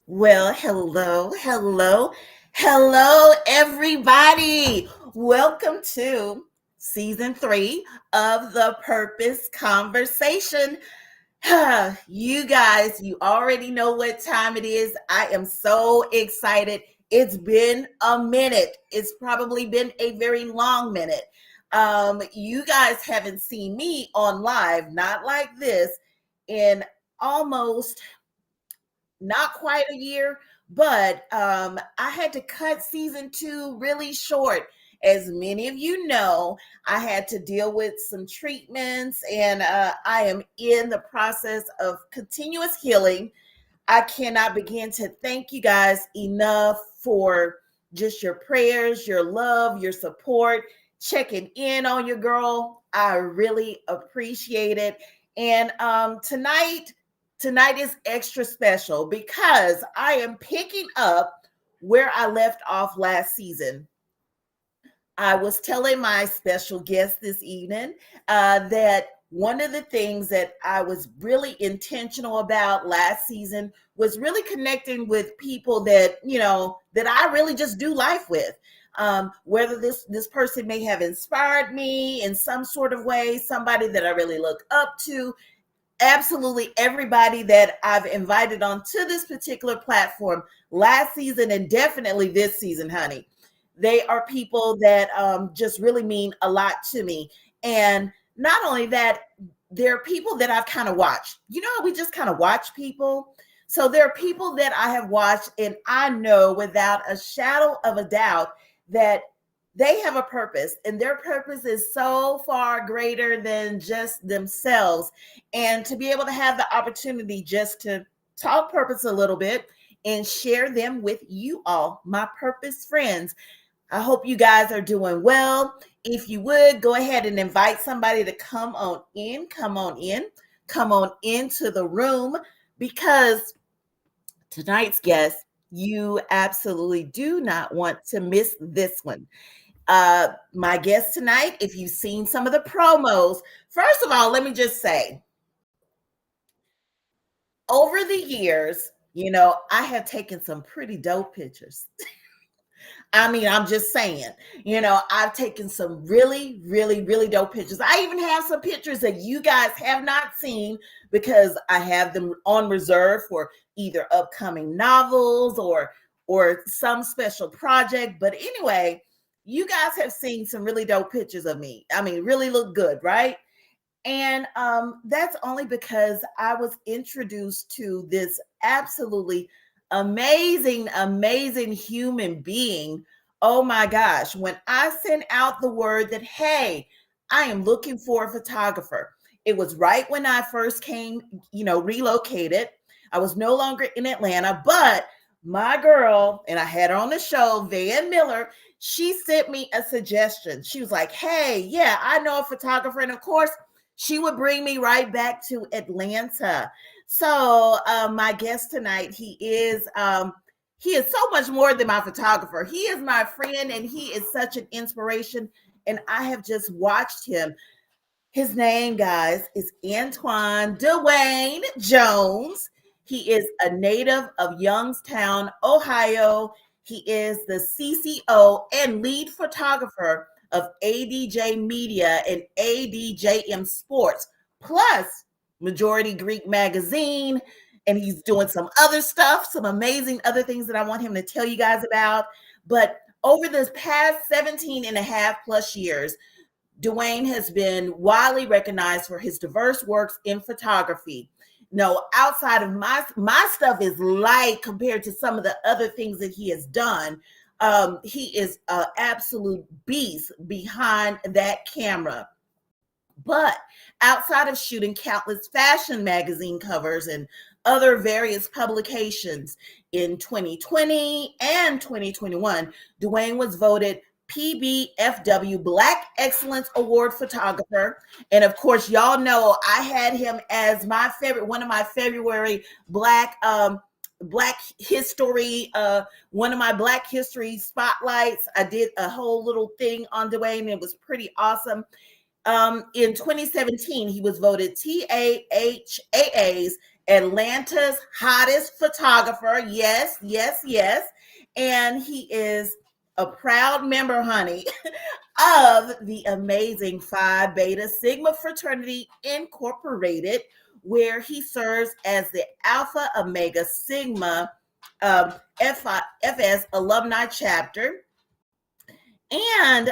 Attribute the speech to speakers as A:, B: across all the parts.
A: Well, hello, everybody. Welcome to season 3 of the Purpose Conversation. You guys, you already know what time it is. I am so excited. It's been a minute. It's probably been a very long minute. You guys haven't seen me on live, not like this, in almost not quite a year, but I had to cut season 2 really short. As many of you know, I had to deal with some treatments, and I am in the process of continuous healing. I cannot begin to thank you guys enough for just your prayers, your love, your support, checking in on your girl. I really appreciate it. And tonight is extra special because I am picking up where I left off last season. I was telling my special guest this evening that one of the things that I was really intentional about last season was really connecting with people that that I really just do life with. Whether this person may have inspired me in some sort of way, somebody that I really look up to, absolutely everybody that I've invited onto this particular platform last season and definitely this season, honey. They are people that just really mean a lot to me. And not only that, they're people that I've kind of watched. You know, we just kind of watch people. So there are people that I have watched, and I know without a shadow of a doubt that they have a purpose, and their purpose is so far greater than just themselves. And to be able to have the opportunity just to talk purpose a little bit and share them with you all, my purpose friends. I hope you guys are doing well. If you would go ahead and invite somebody to come on into the room, because tonight's guest, you absolutely do not want to miss this one. My guest tonight, if you've seen some of the promos, first of all, let me just say, over the years, I have taken some pretty dope pictures. I mean, I'm just saying, I've taken some really, really, really dope pictures. I even have some pictures that you guys have not seen because I have them on reserve for either upcoming novels or some special project. But anyway, you guys have seen some really dope pictures of me. I mean, really look good, right? And that's only because I was introduced to this absolutely amazing, amazing human being. Oh my gosh. When I sent out the word that, hey, I am looking for a photographer, it was right when I first came, relocated. I was no longer in Atlanta, but my girl, and I had her on the show, Van Miller, she sent me a suggestion. She was like, hey, yeah, I know a photographer. And of course, she would bring me right back to Atlanta. So my guest tonight, he is so much more than my photographer. He is my friend, and he is such an inspiration. And I have just watched him. His name, guys, is Antoinne Duane Jones. He is a native of Youngstown, Ohio. He is the CCO and lead photographer of ADJ Media and ADJM Sports, plus Majority Greek Magazine. And he's doing some other stuff, some amazing other things that I want him to tell you guys about. But over this past 17 and a half plus years, Duane has been widely recognized for his diverse works in photography. No, outside of my stuff is light compared to some of the other things that he has done. He is an absolute beast behind that camera. But outside of shooting countless fashion magazine covers and other various publications in 2020 and 2021, Duane was voted PBFW Black Excellence Award photographer. And of course, y'all know I had him as my favorite, one of my February Black History, one of my Black History spotlights. I did a whole little thing on Duane. It was pretty awesome. In 2017, he was voted TAHAA's Atlanta's hottest photographer. Yes, yes, yes. And he is a proud member, honey, of the amazing Phi Beta Sigma Fraternity Incorporated, where he serves as the Alpha Omega Sigma FS alumni chapter. And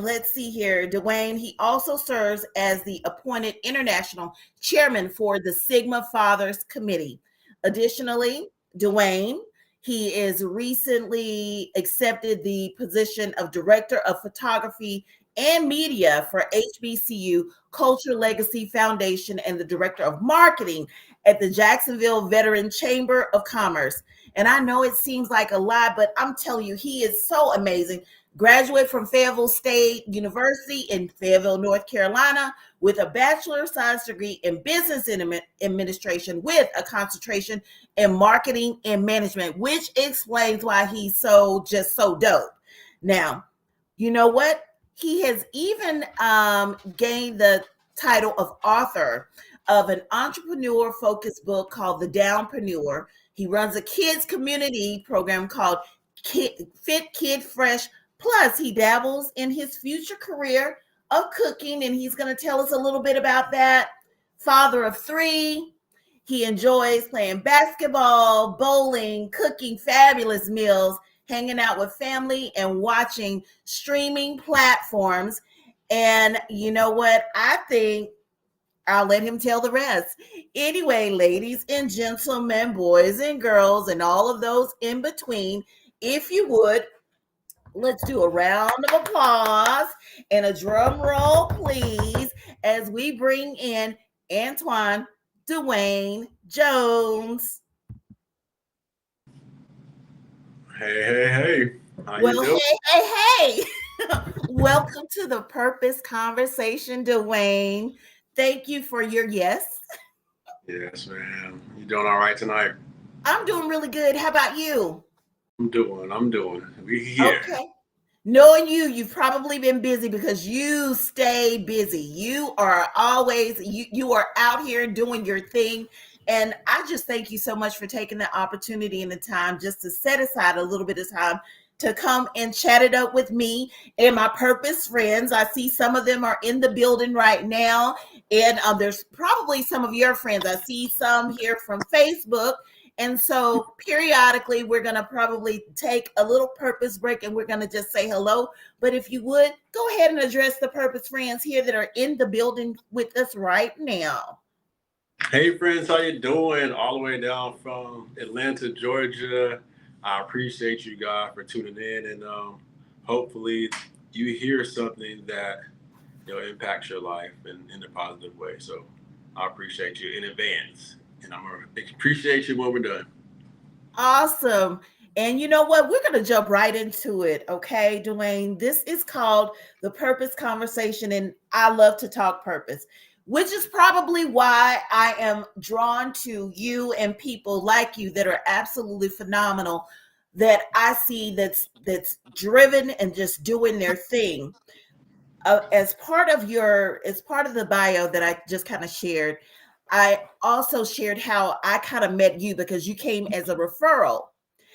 A: let's see here, Duane, he also serves as the appointed international chairman for the Sigma Fathers Committee. Additionally, Duane, he is recently accepted the position of director of photography and media for HBCU Culture Legacy Foundation and the director of marketing at the Jacksonville Veteran Chamber of Commerce. And I know it seems like a lot, but I'm telling you, he is so amazing. Graduate from Fayetteville State University in Fayetteville, North Carolina, with a Bachelor of Science degree in Business Administration with a concentration in Marketing and Management, which explains why he's so dope. Now, you know what? He has even gained the title of author of an entrepreneur focused book called The Downpreneur. He runs a kids community program called Fit Kid Fresh. Plus, he dabbles in his future career of cooking, and he's going to tell us a little bit about that. Father of three. He enjoys playing basketball, bowling, cooking fabulous meals, hanging out with family, and watching streaming platforms. And you know what? I think I'll let him tell the rest. Anyway, ladies and gentlemen, boys and girls, and all of those in between, if you would, let's do a round of applause and a drum roll, please, as we bring in Antoinne Duane Jones.
B: Hey, hey, hey. How you
A: Well,
B: doing?
A: hey. Welcome to the Purpose Conversation, Duane. Thank you for your yes.
B: Yes, ma'am. You doing all right tonight?
A: I'm doing really good. How about you?
B: I'm doing. We here.
A: Okay. Knowing you, you've probably been busy because you stay busy. You are always you are out here doing your thing. And I just thank you so much for taking the opportunity and the time just to set aside a little bit of time to come and chat it up with me and my purpose friends. I see some of them are in the building right now. And there's probably some of your friends. I see some here from Facebook. And so periodically, we're going to probably take a little purpose break and we're going to just say hello. But if you would, go ahead and address the purpose friends here that are in the building with us right now.
B: Hey, friends, how you doing? All the way down from Atlanta, Georgia. I appreciate you guys for tuning in, and hopefully, you hear something that impacts your life in a positive way. So, I appreciate you in advance, and I'm gonna appreciate you when we're done.
A: Awesome. And you know what? We're going to jump right into it. Okay, Dwayne. This is called the Purpose Conversation. And I love to talk purpose, which is probably why I am drawn to you and people like you that are absolutely phenomenal that I see that's driven and just doing their thing. As part of the bio that I just kind of shared, I also shared how I kind of met you because you came as a referral.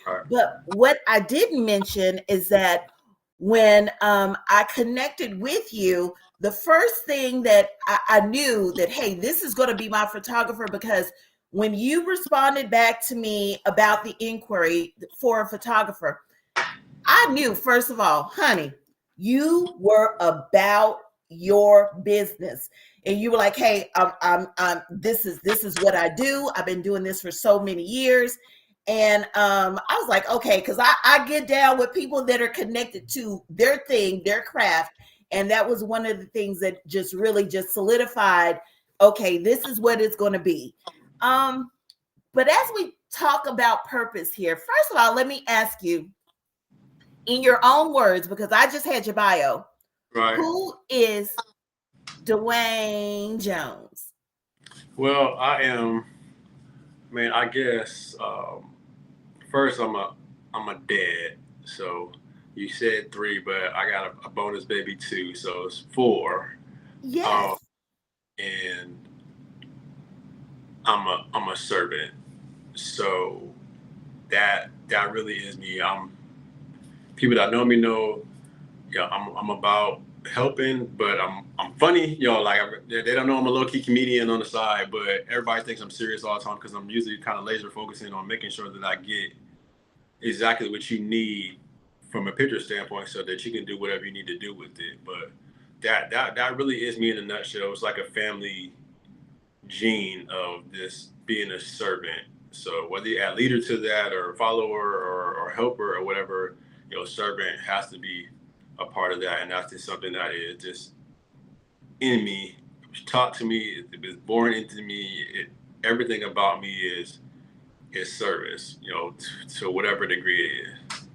B: All right.
A: But what I didn't mention is that when I connected with you, the first thing that I knew that, hey, this is going to be my photographer because when you responded back to me about the inquiry for a photographer, I knew, first of all, honey, you were about your business. And you were like, hey, this is what I do. I've been doing this for so many years. And I was like, okay, because I get down with people that are connected to their thing, their craft. And that was one of the things that just really just solidified, okay, this is what it's going to be. Um, but as we talk about purpose here, first of all, let me ask you, in your own words, because I just had your bio,
B: Right.
A: who is Duane Jones?
B: Well, I am. Man, I guess first I'm a dad. So you said three, but I got a bonus baby too, so it's four. Um,
A: Yes.
B: and I'm a servant. So that really is me. People that know me know, I'm about helping, but I'm funny, like they don't know I'm a low key comedian on the side, but everybody thinks I'm serious all the time because I'm usually kind of laser focusing on making sure that I get exactly what you need from a picture standpoint, so that you can do whatever you need to do with it. But that really is me in a nutshell. It's like a family gene of this being a servant. So whether you add leader to that or follower or helper or whatever, servant has to be a part of that. And that's just something that is just in me. It was taught to me. It was born into me. Everything about me is service, to whatever degree it is.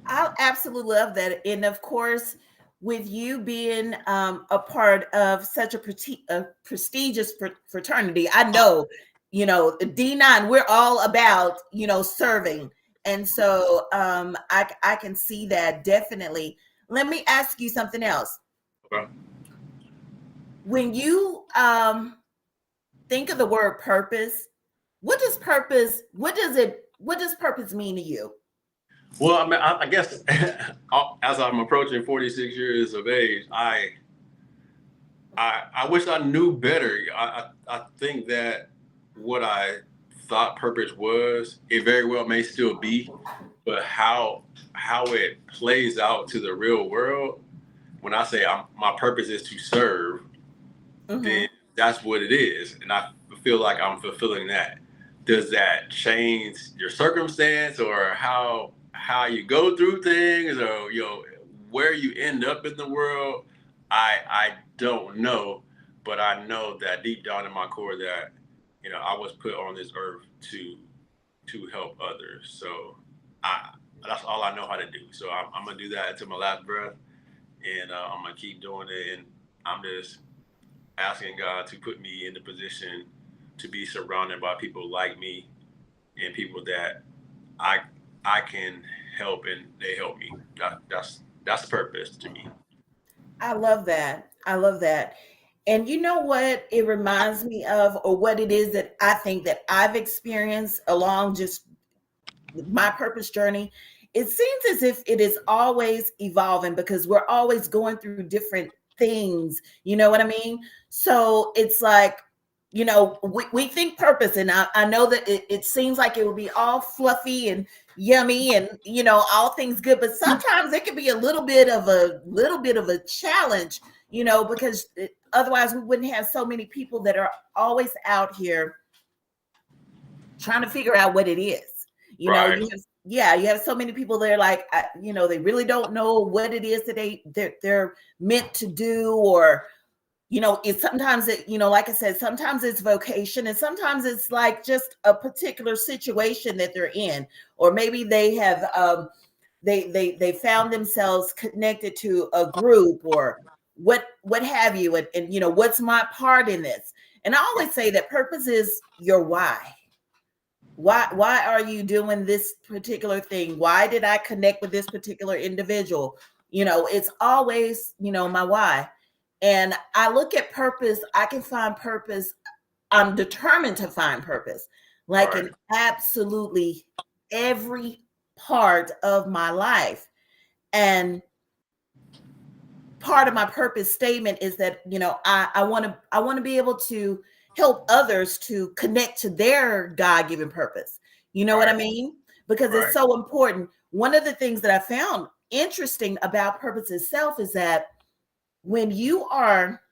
A: I absolutely love that. And of course, with you being a part of such a prestigious fraternity, I know, D9, we're all about, serving. And so I can see that definitely. Let me ask you something else.
B: Okay.
A: When you think of the word purpose, what does purpose mean to you?
B: Well, I mean, I guess as I'm approaching 46 years of age, I wish I knew better. I think that what I thought purpose was, it very well may still be, but how it plays out to the real world. When I say my purpose is to serve, then
A: Mm-hmm.
B: that's what it is, and I feel like I'm fulfilling that. Does that change your circumstance or how you go through things, or where you end up in the world? I don't know, but I know that deep down in my core that I was put on this earth to help others. So I that's all I know how to do. So I'm gonna do that until my last breath, and I'm gonna keep doing it. And I'm just asking God to put me in the position to be surrounded by people like me and people that I I can help and they help me. That's the purpose to me.
A: I love that. I love that. And you know what it reminds me of, or what it is that I think that I've experienced along just my purpose journey? It seems as if it is always evolving because we're always going through different things. You know what I mean? So it's like, we think purpose, and I know that it seems like it will be all fluffy and yummy and all things good, but sometimes it can be a little bit of a challenge, because otherwise we wouldn't have so many people that are always out here trying to figure out what it is.
B: Right,
A: You have so many people that are like, they really don't know what it is that they're meant to do, or it's sometimes like I said, sometimes it's vocation, and sometimes it's like just a particular situation that they're in, or maybe they have they found themselves connected to a group, or what have you, and what's my part in this. And I always say that purpose is your why. Why are you doing this particular thing? Why did I connect with this particular individual? It's always, my why. And I look at purpose, I can find purpose. I'm determined to find purpose, like
B: right,
A: in absolutely every part of my life. And part of my purpose statement is that I want to be able to help others to connect to their God-given purpose. You know what I
B: right,
A: mean? Because it's
B: right,
A: so important. One of the things that I found interesting about purpose itself is that when you are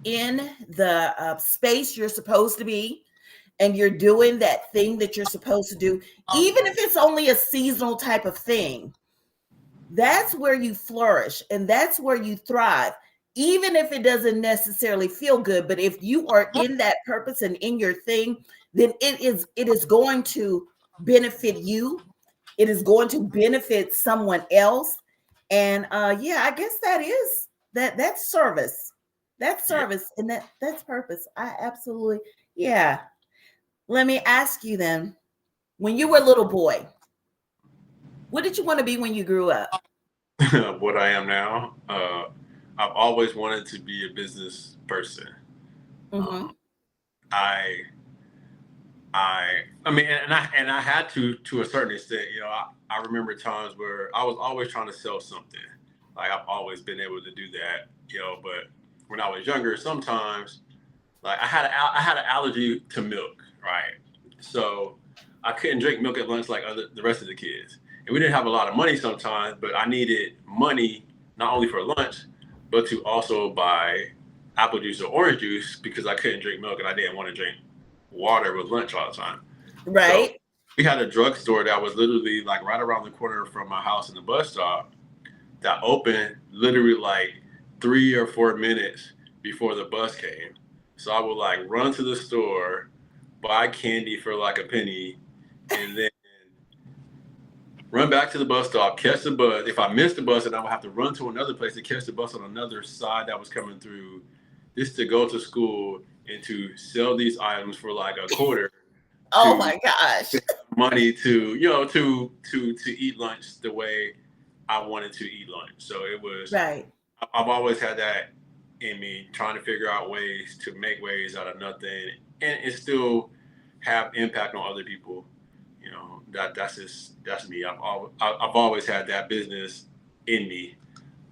A: in the space you're supposed to be, and you're doing that thing that you're supposed to do, even if it's only a seasonal type of thing, that's where you flourish and that's where you thrive, even if it doesn't necessarily feel good. But if you are in that purpose and in your thing, then it is going to benefit you, it is going to benefit someone else. And yeah, I guess that's service. That's
B: yeah.
A: service, and that's purpose. I absolutely, yeah. Let me ask you then, when you were a little boy, what did you want to be when you grew up?
B: What I am now, I've always wanted to be a business person.
A: Mm-hmm.
B: Um, I I mean, and I had to a certain extent. You know, I remember times where I was always trying to sell something. Like I've always been able to do that. You know, but when I was younger, sometimes like I had an allergy to milk, right? So I couldn't drink milk at lunch like the rest of the kids. And we didn't have a lot of money sometimes, but I needed money not only for lunch, but to also buy apple juice or orange juice because I couldn't drink milk and I didn't want to drink water with lunch all the time. So
A: Right.
B: we had a drugstore that was literally like right around the corner from my house and the bus stop that opened literally like 3 or 4 minutes before the bus came. So I would like run to the store, buy candy for like a penny, and then run back to the bus stop, catch the bus. If I missed the bus, then I would have to run to another place to catch the bus on another side that was coming through, just to go to school and to sell these items for like a quarter
A: Oh
B: to
A: my gosh.
B: money to to eat lunch the way I wanted to eat lunch. So it was
A: Right.
B: I've always had that in me, trying to figure out ways to make ways out of nothing and still have impact on other people. You know, that's me. I've always had that business in me,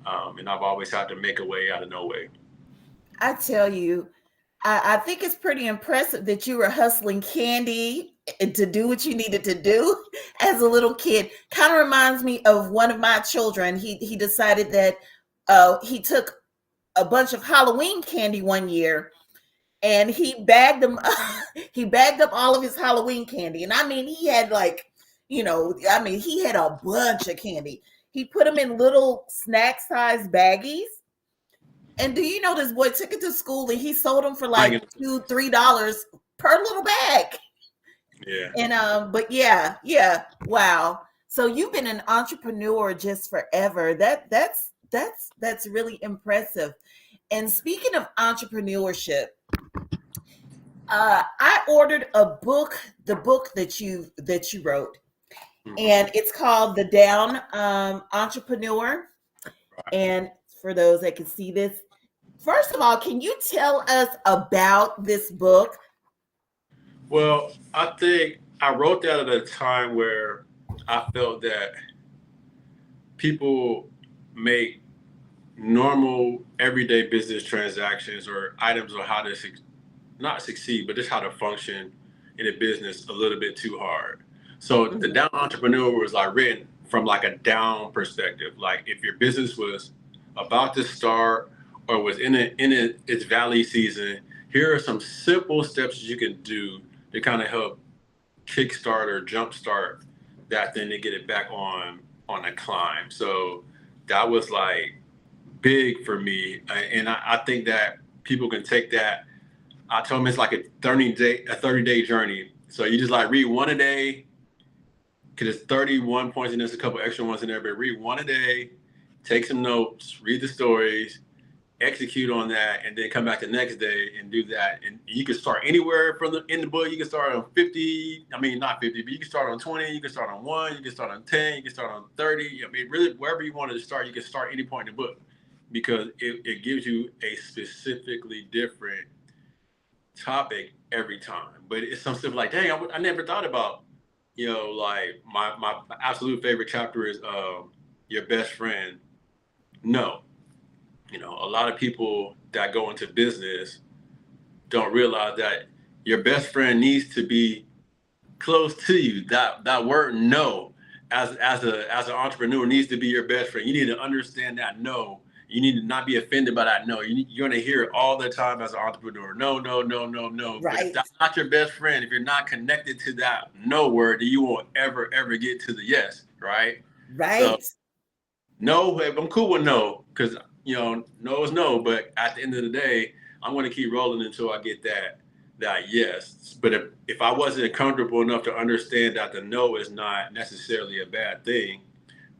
B: and I've always had to make a way out of no way.
A: I tell you, I think it's pretty impressive that you were hustling candy to do what you needed to do as a little kid. Kind of reminds me of one of my children. He decided that he took a bunch of Halloween candy one year and he bagged them. He bagged up all of his Halloween candy, and I mean, he had like, I mean, he had a bunch of candy. He put them in little snack size baggies, and do you know this boy took it to school and he sold them for like
B: Bringing,
A: $2, $3 per little bag.
B: yeah,
A: And but yeah, yeah, wow. So you've been an entrepreneur just forever. That's really impressive. And speaking of entrepreneurship, I ordered a book, the book that you wrote,
B: mm-hmm.
A: and it's called The Down Entrepreneur. And for those that can see this, first of all, can you tell us about this book?
B: Well, I think I wrote that at a time where I felt that people make normal everyday business transactions or items on how to not succeed, but just how to function in a business a little bit too hard. So the
A: Mhm.
B: down entrepreneur was like written from like a down perspective. Like if your business was about to start or was its valley season, here are some simple steps you can do to kind of help kickstart or jumpstart that thing to get it back on a climb. So that was like big for me, and I think that people can take that. I told them it's like a 30-day journey. So you just like read one a day because it's 31 points and there's a couple extra ones in there. But read one a day, take some notes, read the stories, execute on that, and then come back the next day and do that. And you can start anywhere from in the book. You can start on 50. I mean, not 50, but you can start on 20. You can start on 1. You can start on 10. You can start on 30. I mean, really, wherever you wanted to start, you can start any point in the book because it gives you a specifically different topic every time. But it's something like, dang, I never thought about, like my absolute favorite chapter is your best friend. No, a lot of people that go into business don't realize that your best friend needs to be close to you. That word no, as an entrepreneur, needs to be your best friend. You need to understand that no. You need to not be offended by that no. You're going to hear it all the time as an entrepreneur. No, no, no, no, no. But if
A: Right,
B: that's not your best friend, if you're not connected to that no word, then you won't ever, ever get to the yes, right? So
A: right.
B: no, I'm cool with no, because no is no. But at the end of the day, I'm going to keep rolling until I get that yes. But if I wasn't comfortable enough to understand that the no is not necessarily a bad thing,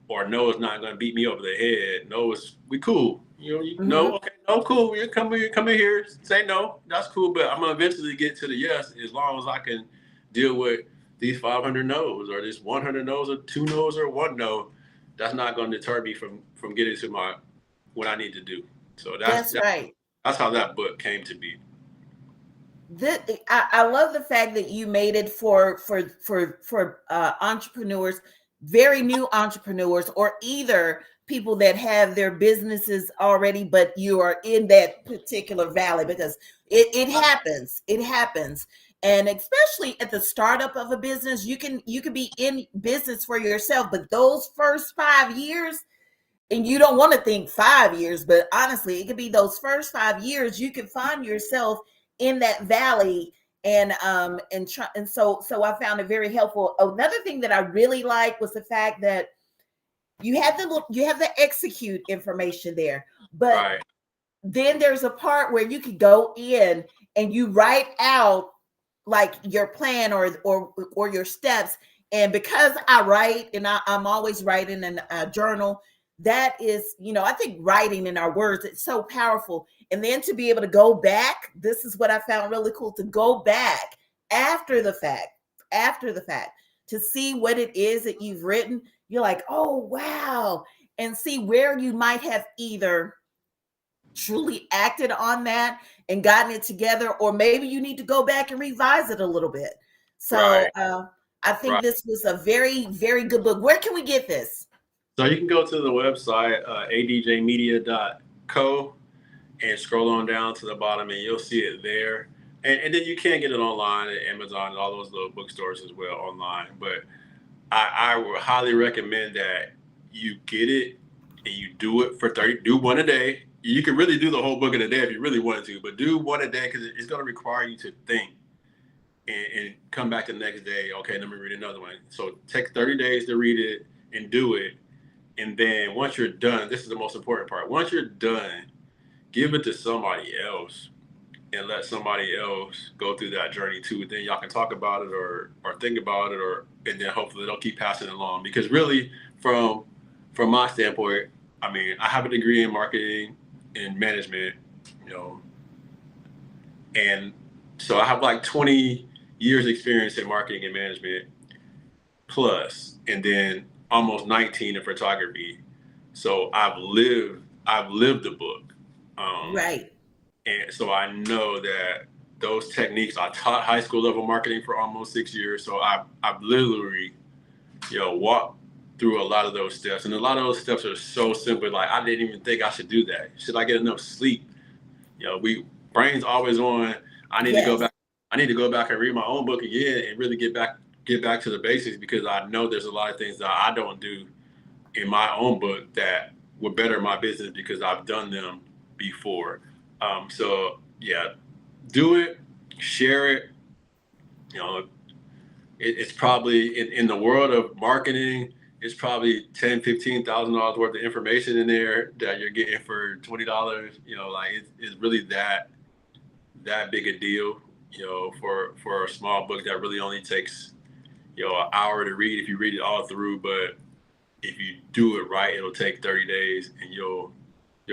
B: or no is not going to beat me over the head, no is we cool. No,
A: Hmm.
B: okay, no, cool. You come in here, say no. That's cool. But I'm gonna eventually get to the yes as long as I can deal with these 500 no's or this 100 no's or 2 no's or 1 no. That's not going to deter me from getting to my what I need to do. So
A: That's right.
B: that's how that book came to be.
A: I love the fact that you made it for entrepreneurs, very new entrepreneurs, or either people that have their businesses already, but you are in that particular valley, because it happens. It happens. And especially at the startup of a business, you can be in business for yourself, but those first 5 years, and you don't want to think 5 years, but honestly, it could be those first 5 years. You can find yourself in that valley, and I found it very helpful. Another thing that I really liked was the fact that you have the execute information there, but
B: Right.
A: then there's a part where you could go in and you write out like your plan or your steps. And because I write, and I'm always writing in a journal, that is, I think writing in our words, it's so powerful. And then to be able to go back, this is what I found really cool, to go back after the fact, after the fact, to see what it is that you've written. You're like, oh wow, and see where you might have either truly acted on that and gotten it together, or maybe you need to go back and revise it a little bit. So
B: Right.
A: I think
B: Right.
A: this was a very, very good book. Where can we get this?
B: So you can go to the website, adjmedia.co, and scroll on down to the bottom, and you'll see it there. And then you can get it online at Amazon and all those little bookstores as well online. But I would highly recommend that you get it and you do it for 30, do one a day. You can really do the whole book in a day if you really wanted to, but do one a day, because it's going to require you to think and come back the next day. Okay, let me read another one. So take 30 days to read it and do it. And then once you're done, this is the most important part. Once you're done, give it to somebody else and let somebody else go through that journey too. Then y'all can talk about it or think about it, or and then hopefully they'll keep passing it along. Because really, from my standpoint, I mean, I have a degree in marketing and management, you know, and so I have like 20 years experience in marketing and management plus, and then almost 19 in photography. So I've lived the book. Um,
A: Right.
B: And so I know that those techniques, I taught high school level marketing for almost 6 years. So I've literally, walked through a lot of those steps. And a lot of those steps are so simple. Like, I didn't even think I should do that. Should I get enough sleep? We brains always on. I need to go
A: Yes.
B: back. I need to go back and read my own book again and really get back to the basics, because I know there's a lot of things that I don't do in my own book that would better my business because I've done them before. So yeah, do it, share it. You know, it's probably in the world of marketing, it's probably $10,000-$15,000 worth of information in there that you're getting for $20. Like it's really that big a deal. For a small book that really only takes an hour to read if you read it all through. But if you do it right, it'll take 30 days, and you'll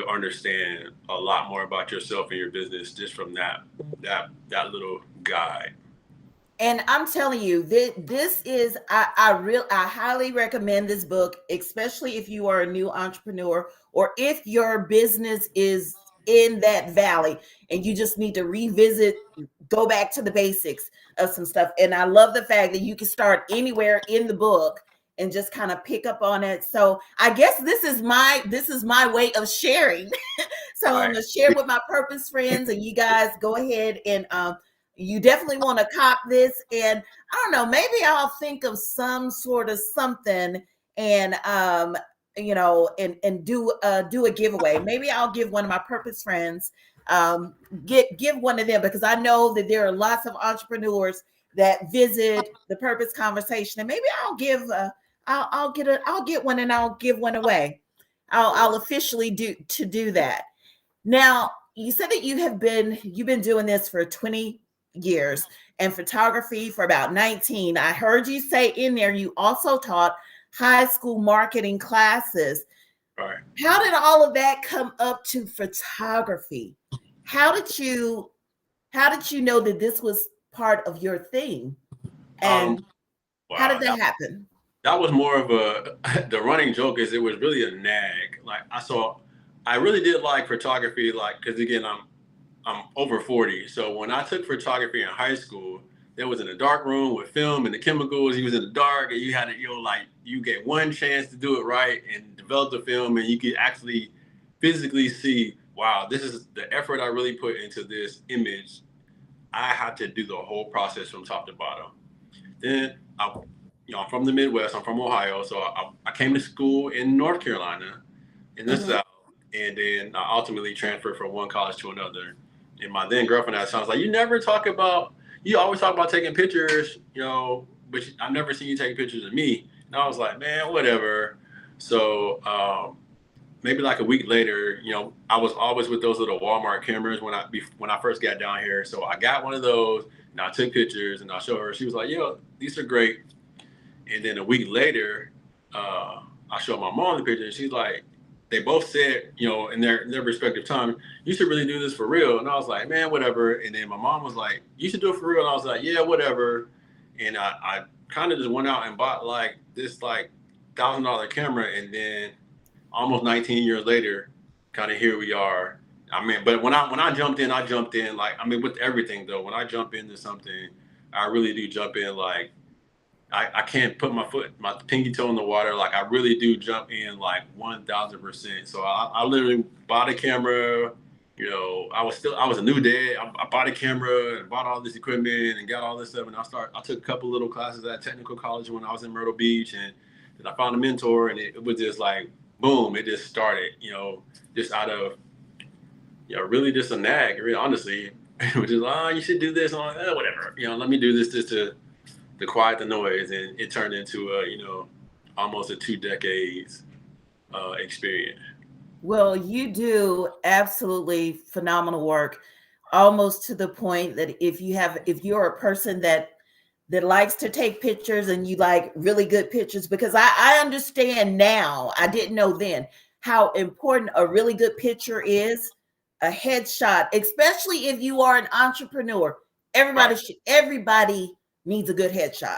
B: understand a lot more about yourself and your business just from that little guide.
A: And I'm telling you, this is I highly recommend this book, especially if you are a new entrepreneur, or if your business is in that valley and you just need to revisit, go back to the basics of some stuff. And I love the fact that you can start anywhere in the book and just kind of pick up on it. So I guess this is my way of sharing. So I'm
B: Right.
A: gonna share with my purpose friends, and you guys go ahead and you definitely want to cop this. And I don't know, maybe I'll think of some sort of something, and and do a giveaway. Maybe I'll give one of my purpose friends, give one of them, because I know that there are lots of entrepreneurs that visit the purpose conversation, and maybe I'll get one, and I'll give one away. I'll officially do that. Now, you said that you've been doing this for 20 years, and photography for about 19. I heard you say in there you also taught high school marketing classes.
B: Right.
A: How did all of that come up to photography? How did you know that this was part of your thing?
B: Um,
A: And how did
B: wow.
A: that happen?
B: That was more of a the running joke is it was really a nag. Like I really did like photography, like because again I'm over 40. So when I took photography in high school, there was in a dark room with film and the chemicals. You was in the dark, and you had to, like you get one chance to do it right and develop the film, and you could actually physically see, wow, this is the effort I really put into this image. I had to do the whole process from top to bottom. Then I'm from the Midwest. I'm from Ohio, so I came to school in North Carolina in the
A: Mm-hmm.
B: South, and then I ultimately transferred from one college to another. And my then girlfriend at the time was like, "You never talk about. You always talk about taking pictures, but I've never seen you take pictures of me." And I was like, "Man, whatever." So maybe like a week later, I was always with those little Walmart cameras when I first got down here. So I got one of those, and I took pictures, and I showed her. She was like, "Yeah, these are great." And then a week later, I showed my mom the picture, and she's like, they both said, in their respective time, you should really do this for real. And I was like, man, whatever. And then my mom was like, you should do it for real. And I was like, yeah, whatever. And I kind of just went out and bought like this like $1,000 camera, and then almost 19 years later, kind of here we are. I mean, but when I jumped in, I jumped in like, I mean, with everything though. When I jump into something, I really do jump in like I can't put my pinky toe in the water. Like I really do jump in like 1,000%. So I literally bought a camera. I was a new dad. I bought a camera and bought all this equipment and got all this stuff. And I took a couple little classes at technical college when I was in Myrtle Beach, and then I found a mentor, and it was just like boom, it just started. Just out of really just a nag. Really, honestly, which is you should do this. I'm like, whatever. Let me do this just to quiet the noise, and it turned into almost a 2 decades experience.
A: Well, you do absolutely phenomenal work, almost to the point that if you're a person that likes to take pictures and you like really good pictures, because I understand now, I didn't know then how important a really good picture is, a headshot, especially if you are an entrepreneur.
B: Right,
A: Everybody needs a good headshot.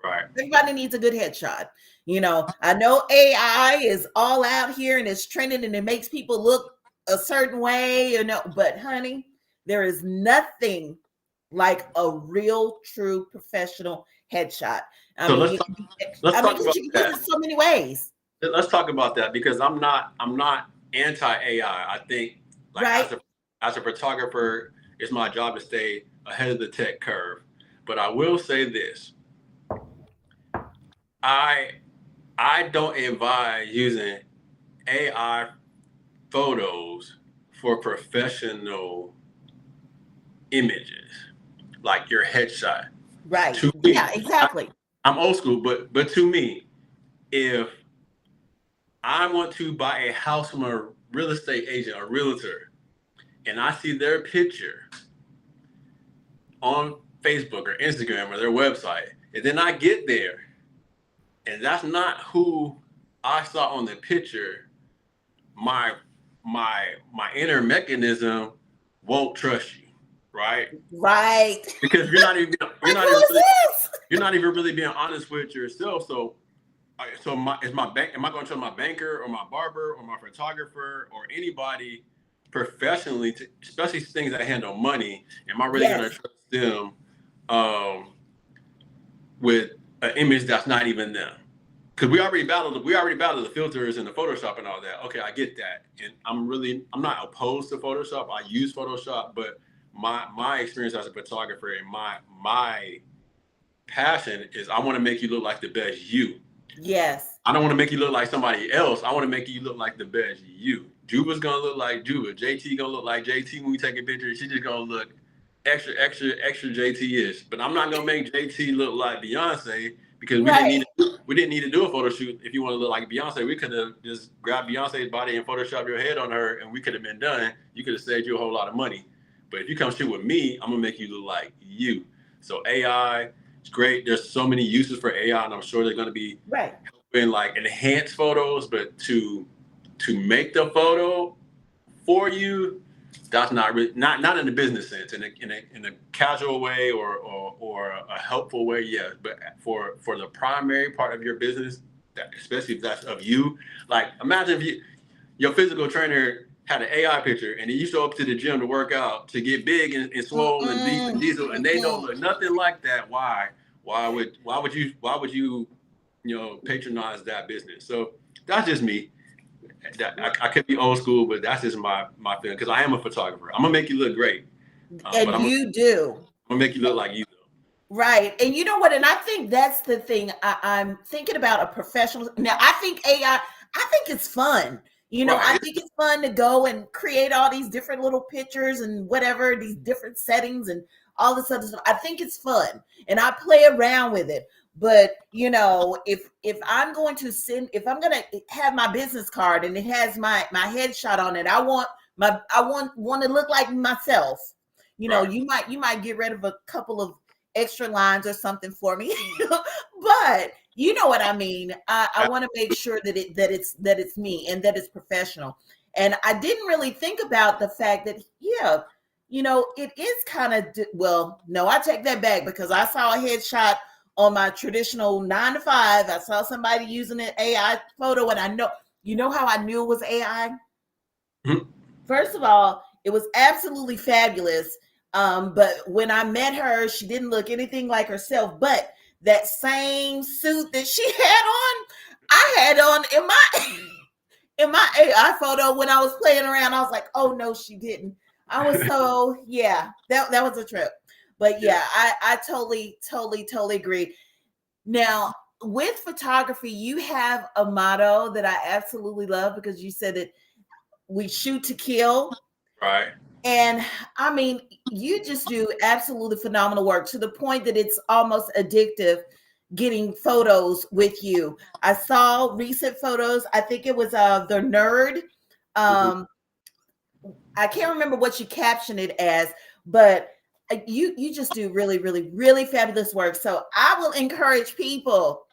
B: right.
A: Everybody needs a good headshot. I know AI is all out here and it's trending and it makes people look a certain way, but honey, there is nothing like a real, true professional headshot. I
B: So
A: mean,
B: let's talk
A: because
B: about
A: you can use
B: that.
A: it so many ways,
B: Let's talk about that, because I'm not anti AI. I think like
A: right?
B: as a photographer, it's my job to stay ahead of the tech curve. But I will say this: I I don't advise using AI photos for professional images, like your headshot.
A: Right.
B: To
A: Yeah,
B: me,
A: exactly.
B: I'm old school, but to me, if I want to buy a house from a real estate agent or realtor, and I see their picture on Facebook or Instagram or their website, and then I get there, and that's not who I saw on the picture, my my inner mechanism won't trust you, right?
A: Right.
B: Because
A: Like, who is this?
B: you're not even really being honest with yourself. So is my bank? Am I going to trust my banker or my barber or my photographer or anybody professionally, especially things that handle money? Am I really going to
A: Yes.
B: trust them um, with an image that's not even them? Because we already battled the filters and the Photoshop and all that. Okay, I get that, and I'm not opposed to Photoshop. I use Photoshop, but my experience as a photographer and my passion is I want to make you look like the best you.
A: Yes.
B: I don't want to make you look like somebody else. I want to make you look like the best you. Juba's gonna look like Juba. JT gonna look like JT when we take a picture. She's just gonna look extra, extra, extra JT-ish. But I'm not gonna make JT look like Beyonce, because
A: Right.
B: we didn't need to do a photo shoot. If you want to look like Beyonce, we could have just grabbed Beyonce's body and Photoshop your head on her, and we could have been done. You could have saved you a whole lot of money. But if you come shoot with me, I'm gonna make you look like you. So AI, it's great. There's so many uses for AI, and I'm sure they're gonna be
A: Right.
B: in like enhance photos, but to make the photo for you, that's not really not in the business sense. In a casual way or a helpful way, yes. But for the primary part of your business, especially if that's of you, like imagine if your physical trainer had an AI picture, and then you show up to the gym to work out to get big and swole and deep and
A: Mm-mm,
B: diesel, and they don't
A: mm-mm.
B: look nothing like that. Why? Why would you patronize that business? So that's just me. I could be old school, but that's just my feeling because I am a photographer. I'm gonna make you look great, but
A: And you do.
B: I'm gonna make you look like you.
A: Right. And you know what? And I think that's the thing. I'm thinking about a professional. Now, I think AI, I think it's fun. I
B: Right.
A: think it's fun to go and create all these different little pictures and whatever, these different settings and all this other stuff. I think it's fun and I play around with it. But if I'm going to if I'm going to have my business card and it has my headshot on it, I want to look like myself.
B: Right.
A: You might get rid of a couple of extra lines or something for me. But you know what I mean. I want to make sure that it's me and that it's professional. And I didn't really think about the fact that it is kind of well, no, I take that back because I saw a headshot on my traditional 9 to 5. I saw somebody using an AI photo, and I know how I knew it was AI.
B: Mhm.
A: First of all, it was absolutely fabulous. But when I met her, she didn't look anything like herself. But that same suit that she had on, I had on in my in my AI photo when I was playing around. I was like, oh no, she didn't. I was so yeah, that was a trip. But
B: Yeah.
A: yeah, I totally agree. Now, with photography, you have a motto that I absolutely love because you said that we shoot to kill.
B: Right.
A: And I mean, you just do absolutely phenomenal work to the point that it's almost addictive getting photos with you. I saw recent photos. I think it was the nerd.
B: Mhm.
A: Um, I can't remember what you captioned it as, but you just do really, really, really fabulous work. So I will encourage people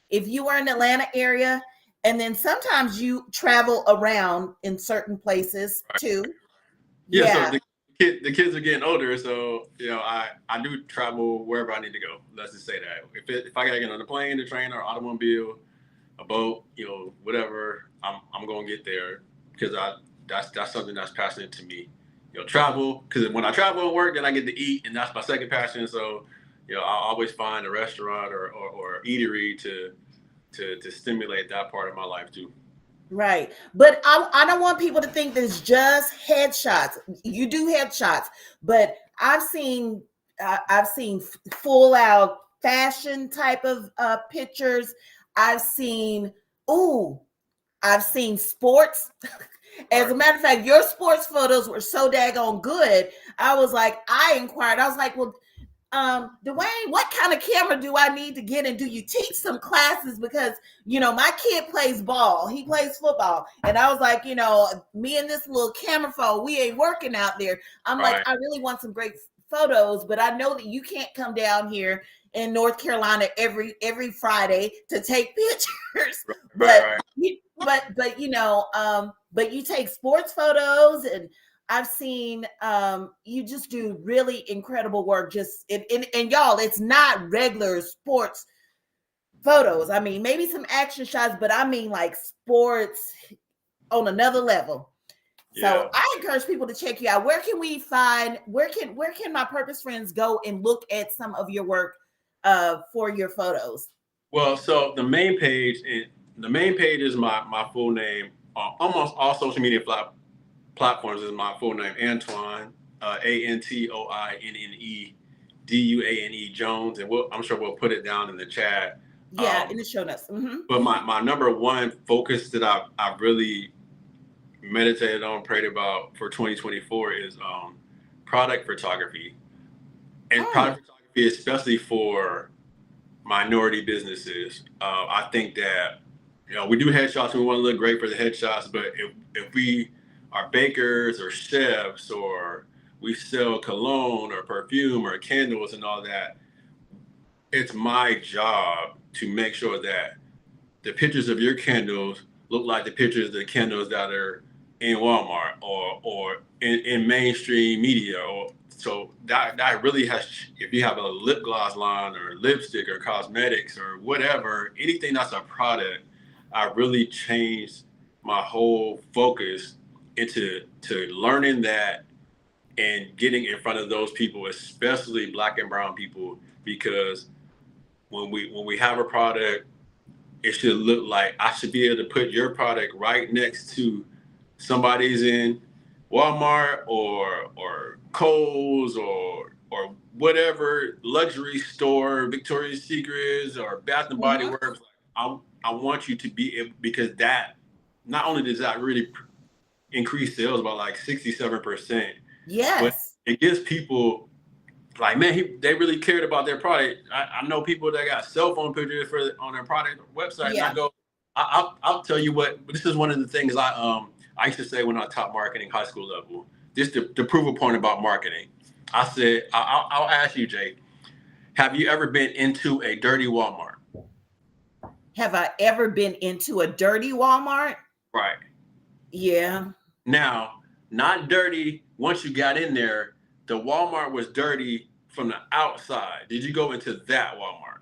A: if you are in the Atlanta area, and then sometimes you travel around in certain places
B: Right.
A: too.
B: Yeah. So
A: Yeah.
B: the kids are getting older, so I do travel wherever I need to go. Let's just say that if I gotta get on a plane, a train, or automobile, a boat, whatever, I'm gonna get there because that's something that's passionate to me. Travel because when I travel and work, then I get to eat, and that's my second passion. So, I'll always find a restaurant or eatery to stimulate that part of my life too.
A: Right. But I don't want people to think that it's just headshots. You do headshots, but I've seen full out fashion type of pictures. I've seen ooh, I've seen sports. As
B: Right.
A: a matter of fact, your sports photos were so daggone good. I inquired. I was like, well, Dwayne, what kind of camera do I need to get? And do you teach some classes? Because, my kid plays ball, he plays football. And I was like, me and this little camera phone, we ain't working out there. I'm like,
B: Right.
A: I really want some great photos, but I know that you can't come down here in North Carolina every Friday to take pictures.
B: Right.
A: But
B: Right.
A: but you take sports photos, and I've seen you just do really incredible work. Just and y'all, it's not regular sports photos. I mean, maybe some action shots, but I mean like sports on another level. So
B: Yeah.
A: I encourage people to check you out. Where can we find? Where can my purpose friends go and look at some of your work for your photos?
B: Well, so the main page is my full name. Almost all social media platforms is my full name, Antoine, AntoinneDuane Jones, and I'm sure we'll put it down in the chat.
A: Yeah,
B: Um,
A: in the show notes.
B: but my number one focus that I've really meditated on, prayed about for 2024 is product photography, and
A: Mm.
B: product photography, especially for minority businesses. I think that we do headshots and we want to look great for the headshots, but if we are bakers or chefs or we sell cologne or perfume or candles and all that, it's my job to make sure that the pictures of your candles look like the pictures of the candles that are in Walmart or in mainstream media. Or so that really has, if you have a lip gloss line or lipstick or cosmetics or whatever, anything that's a product, I really changed my whole focus into learning that and getting in front of those people, especially Black and brown people, because when we have a product, it should look like I should be able to put your product right next to somebody's in Walmart or Kohl's or whatever luxury store, Victoria's Secrets or Bath and Body
A: Mhm.
B: Works. I want you to be able, because that not only does that really increase sales by like 67%, but
A: Yes.
B: it gives people like, man, they really cared about their product. I know people that got cell phone pictures on their product website, and I
A: Yeah.
B: go, I'll tell you what. This is one of the things I used to say when I taught marketing high school level. Just to prove a point about marketing, I said I'll ask you, Jay, have you ever been into a dirty Walmart?
A: Have I ever been into a dirty Walmart?
B: Right.
A: Yeah.
B: Now, not dirty once you got in there. The Walmart was dirty from the outside. Did you go into that Walmart?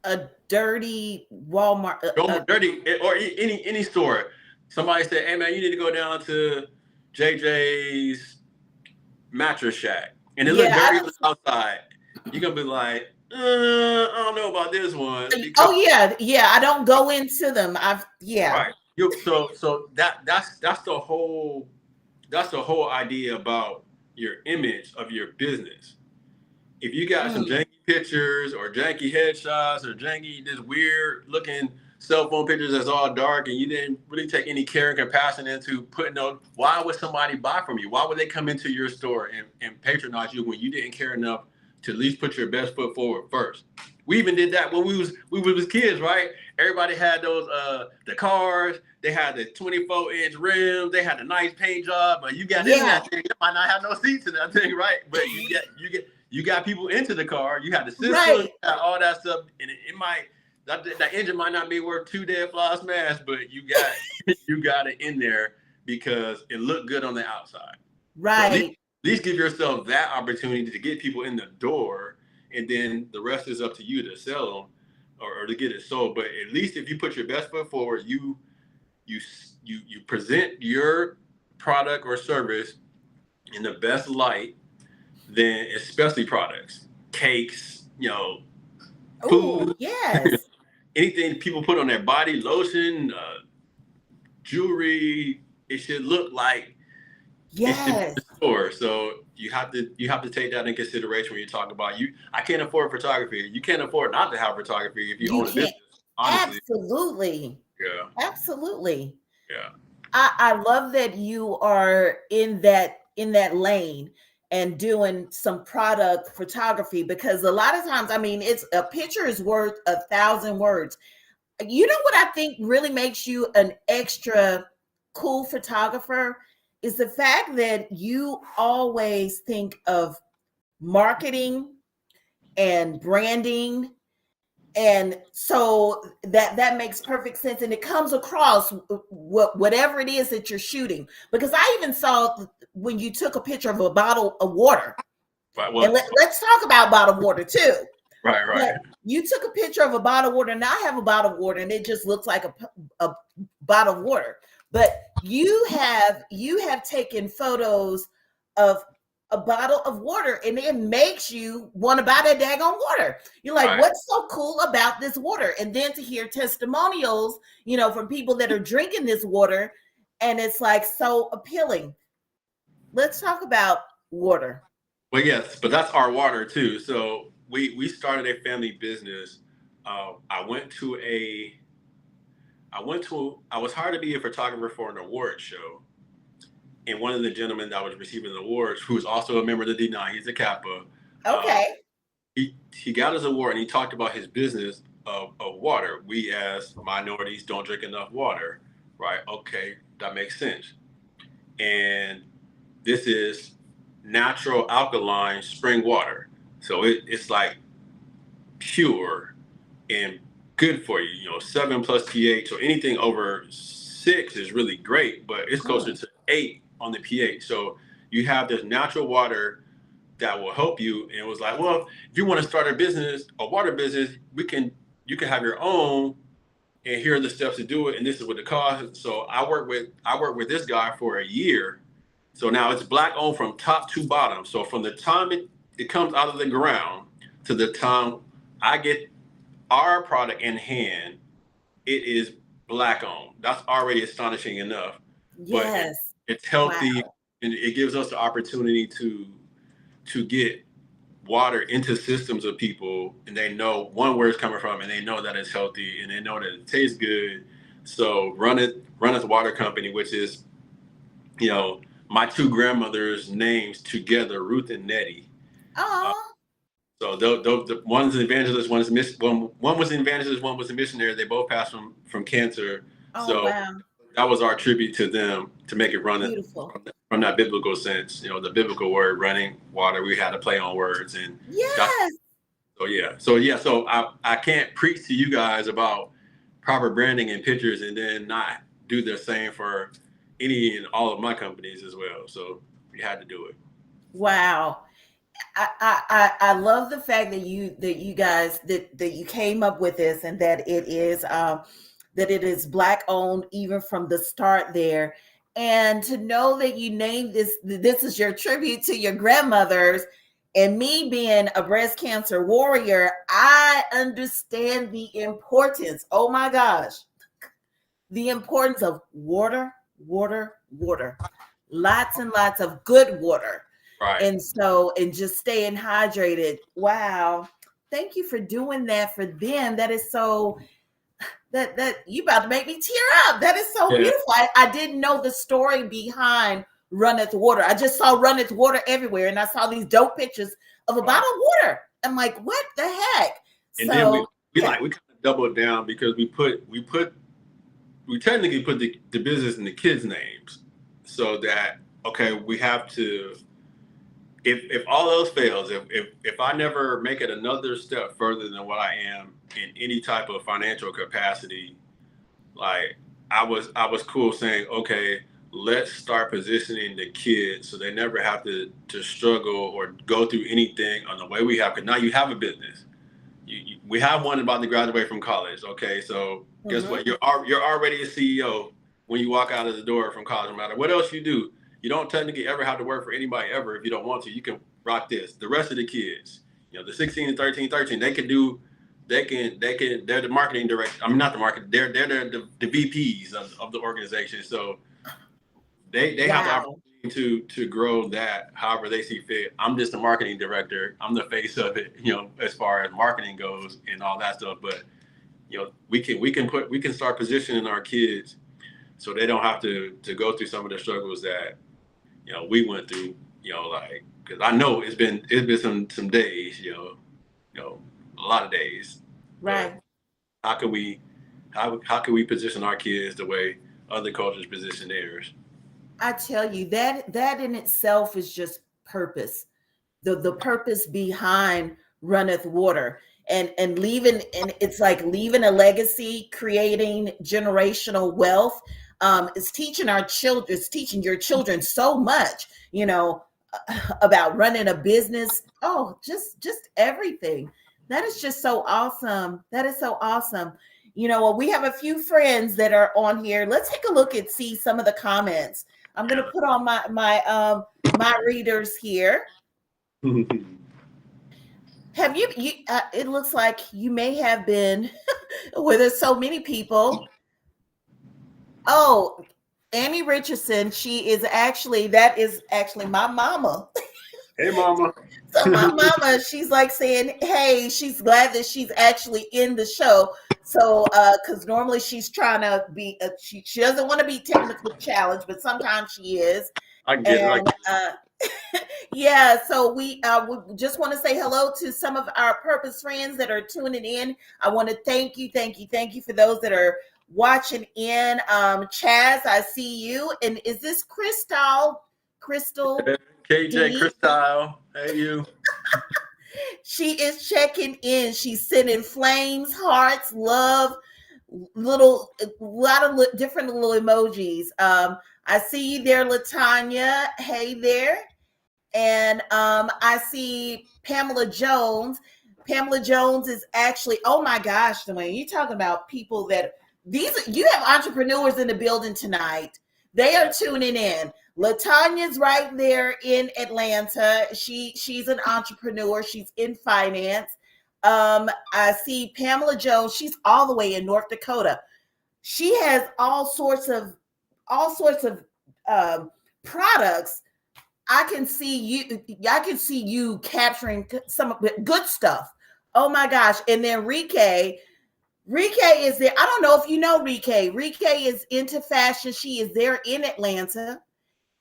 A: A dirty Walmart.
B: Go dirty or any store. Somebody said, "Hey man, you need to go down to JJ's Mattress Shack," and it looked
A: Yeah.
B: dirty on the outside. You're gonna be like, I don't know about this one because
A: Oh yeah. Yeah. I don't go into them. Yeah.
B: right. So that's the whole idea about your image of your business. If you got some
A: Mm.
B: janky pictures or janky headshots or janky, this weird looking cell phone pictures that's all dark, and you didn't really take any care and compassion into putting on, why would somebody buy from you? Why would they come into your store and patronize you when you didn't care enough to at least put your best foot forward first? We even did that when we was kids, right? Everybody had those the cars, they had the 24-inch rims, they had a nice paint job, but you got in
A: Yeah.
B: that thing, you might not have no seats in that thing, right? But you got people into the car. You had the system,
A: Right.
B: you had all that stuff, and it might that engine might not be worth two dead flies smash, but you got you got it in there because it looked good on the outside. So
A: Right.
B: at least give yourself that opportunity to get people in the door, and then the rest is up to you to sell them or to get it sold. But at least if you put your best foot forward, you you present your product or service in the best light, then especially products, cakes,
A: Oh
B: food,
A: yes.
B: anything people put on their body, lotion, jewelry, it should look like it should be in
A: Yes.
B: the store. So you have to take that in consideration when you talk about you. I can't afford photography. You can't afford not to have photography if you
A: You
B: own a
A: can't.
B: business. Honestly,
A: Absolutely.
B: yeah,
A: Absolutely.
B: yeah,
A: I love that you are in that lane and doing some product photography, because a lot of times, I mean, it's a picture is worth 1,000 words. You know what I think really makes you an extra cool photographer is the fact that you always think of marketing and branding, and so that makes perfect sense, and it comes across whatever it is that you're shooting, because I even saw when you took a picture of a bottle of water,
B: right.
A: and
B: Well,
A: let's talk about bottled water too.
B: right,
A: But
B: right,
A: you took a picture of a bottle of water, and I have a bottle of water, and it just looks like a bottle of water. But you have taken photos of a bottle of water, and it makes you want to buy that daggone water. You're like,
B: right.
A: what's so cool about this water? And then to hear testimonials, from people that are drinking this water, and it's like so appealing. Let's talk about water.
B: Well, yes, but that's our water too. So we started a family business. I went to I was hired to be a photographer for an award show, and one of the gentlemen that was receiving the awards, who's also a member of the D9, he's a Kappa. Uh,
A: Okay.
B: he got his award, and he talked about his business of water. We as minorities don't drink enough water, right? Okay, that makes sense. And this is natural alkaline spring water, so it's like pure and good for you. 7+ pH. So anything over 6 is really great, but it's closer
A: Hmm.
B: to 8 on the pH. So you have this natural water that will help you. And it was like, well, if you want to start a business, a water business, you can have your own, and here are the steps to do it, and this is what the cost. So I worked with this guy for a year. So now it's black owned from top to bottom. So from the time it comes out of the ground to the time I get our product in hand, it is black owned. That's already astonishing enough. But
A: Yes.
B: it's
A: Wow.
B: healthy, and it gives us the opportunity to get water into systems of people, and they know one where it's coming from, and they know that it's healthy, and they know that it tastes good. So Runneth Water Company, which is, you know, my two grandmothers' names together, Ruth and Nettie. Uh,
A: Oh,
B: so the one's an evangelist, one was an evangelist, one was a missionary. They both passed from cancer.
A: oh,
B: So
A: wow.
B: that was our tribute to them to make it run
A: Beautiful.
B: from that biblical sense. You know, the biblical word running water. We had to play on words, and that's
A: Yes.
B: so I can't preach to you guys about proper branding and pictures and then not do the same for any and all of my companies as well. So we had to do it.
A: Wow. I love the fact that you guys that you came up with this, and that it is black owned even from the start there, and to know that you named this is your tribute to your grandmothers. And me being a breast cancer warrior, I understand the importance, oh my gosh, the importance of water, water, water, lots and lots of good water.
B: Right.
A: And so, and just staying hydrated. Wow. Thank you for doing that for them. That is so, that you about to make me tear up. That is so
B: Yeah.
A: beautiful. I didn't know the story behind Runneth Water. I just saw Runneth Water everywhere, and I saw these dope pictures of a
B: Right.
A: bottle of water. I'm like, what the heck?
B: And then
A: So yeah.
B: we kind of doubled down because we technically put the business in the kids' names, so that okay, we have to, if all else fails, if I never make it another step further than what I am in any type of financial capacity, like I was cool saying, okay, let's start positioning the kids so they never have to struggle or go through anything on the way we have. Because now you have a business. We have one about to graduate from college. Okay, so guess
A: Mhm.
B: what? You're already a CEO when you walk out of the door from college. No matter what else you do, you don't technically ever have to work for anybody ever if you don't want to. You can rock this. The rest of the kids, the 16 and 13, they can do. They can. They're the marketing director. I mean, not the market. They're the VPs of the organization. So they have the
A: Wow.
B: opportunity to grow that however they see fit. I'm just the marketing director. I'm the face of it, as far as marketing goes and all that stuff. But we can start positioning our kids so they don't have to go through some of the struggles that we went through. Like, because I know it's been some days, a lot of days. But
A: Right.
B: how can we how can we position our kids the way other cultures position theirs?
A: I tell you that in itself is just purpose. The purpose behind Runneth Water, and leaving, and it's like leaving a legacy, creating generational wealth. It's teaching our children, it's teaching your children so much, about running a business. Oh, just everything. That is just so awesome. That is so awesome. Well, we have a few friends that are on here. Let's take a look and see some of the comments. I'm going to put on my readers here. Have you it looks like you may have been where there's so many people. Oh, Amy Richardson, that is actually my mama.
B: Hey, mama.
A: So my mama, she's like saying, hey, she's glad that she's actually in the show. So because normally she's trying to be she doesn't want to be technically challenged, but sometimes she is.
B: I get it.
A: And yeah, so we just want to say hello to some of our purpose friends that are tuning in. I want to thank you, thank you, thank you for those that are watching in. Chaz, I see you. And is this Crystal
B: KJ
A: D?
B: Cristile. Hey, you.
A: She is checking in. She's sending flames, hearts, love, little a lot of different little emojis. I see you there, Latanya. Hey there. And I see Pamela Jones. Pamela Jones is actually, oh my gosh, Dwayne, you're talking about people that These you have entrepreneurs in the building tonight. They are tuning in. Latanya's right there in Atlanta. She's an entrepreneur. She's in finance. I see Pamela Jones. She's all the way in North Dakota. She has all sorts of products. I can see you. I can see you capturing some of the good stuff. Oh my gosh! And then Rike is there. I don't know if you know Rike. Rike is into fashion. She is there in Atlanta.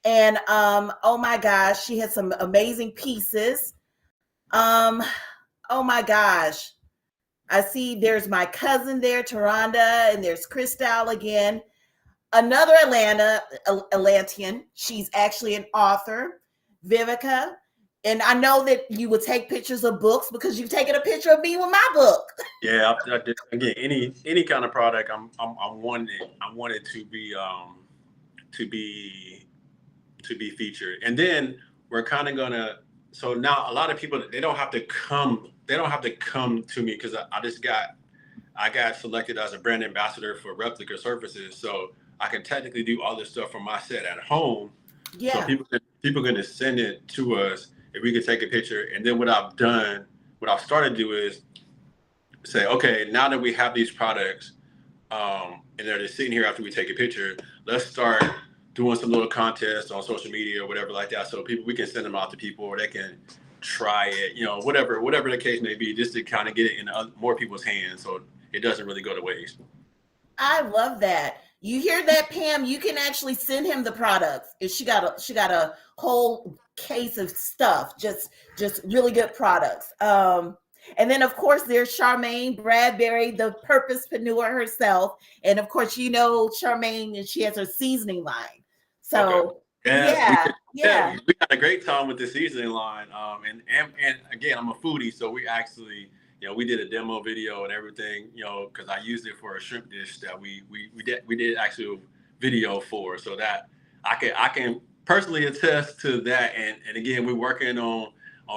A: And oh my gosh, she has some amazing pieces. Um, oh my gosh. I see there's my cousin there, Taronda, and there's Cristal again. Another Atlantean. She's actually an author, Vivica. And I know that you would take pictures of books because you've taken a picture of me with my book.
B: Yeah, I did, again, any kind of product, I wanted to be to be featured, and then we're kind of gonna. So now a lot of people they don't have to come. They don't have to come to me because I got selected as a brand ambassador for Replica Surfaces, so I can technically do all this stuff from my set at home. So
A: Yeah.
B: people can just send it to us if we could take a picture, and then what I've started to do is say, okay, now that we have these products, and they're just sitting here after we take a picture, let's start doing some little contests on social media or whatever like that. So we can send them out to people or they can try it, whatever the case may be, just to kind of get it in more people's hands. So it doesn't really go to waste.
A: I love that. You hear that, Pam? You can actually send him the products. She got a whole case of stuff, just really good products. And then of course there's Charmaine Bradbury, the purposepreneur herself, and of course Charmaine, and she has her seasoning line.
B: Okay.
A: So
B: Yes,
A: yeah, yeah.
B: we had a great time with the seasoning line. And again, I'm a foodie, so we actually, we did a demo video and everything, because I used it for a shrimp dish that we did actually a video for, so that I can personally attest to that. And again, we're working on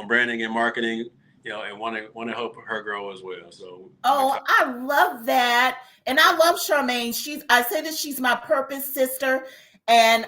B: branding and marketing, and want to help her grow as well. So I'm
A: Oh,
B: excited.
A: I love that. And I love Charmaine. I say that she's my purpose sister. And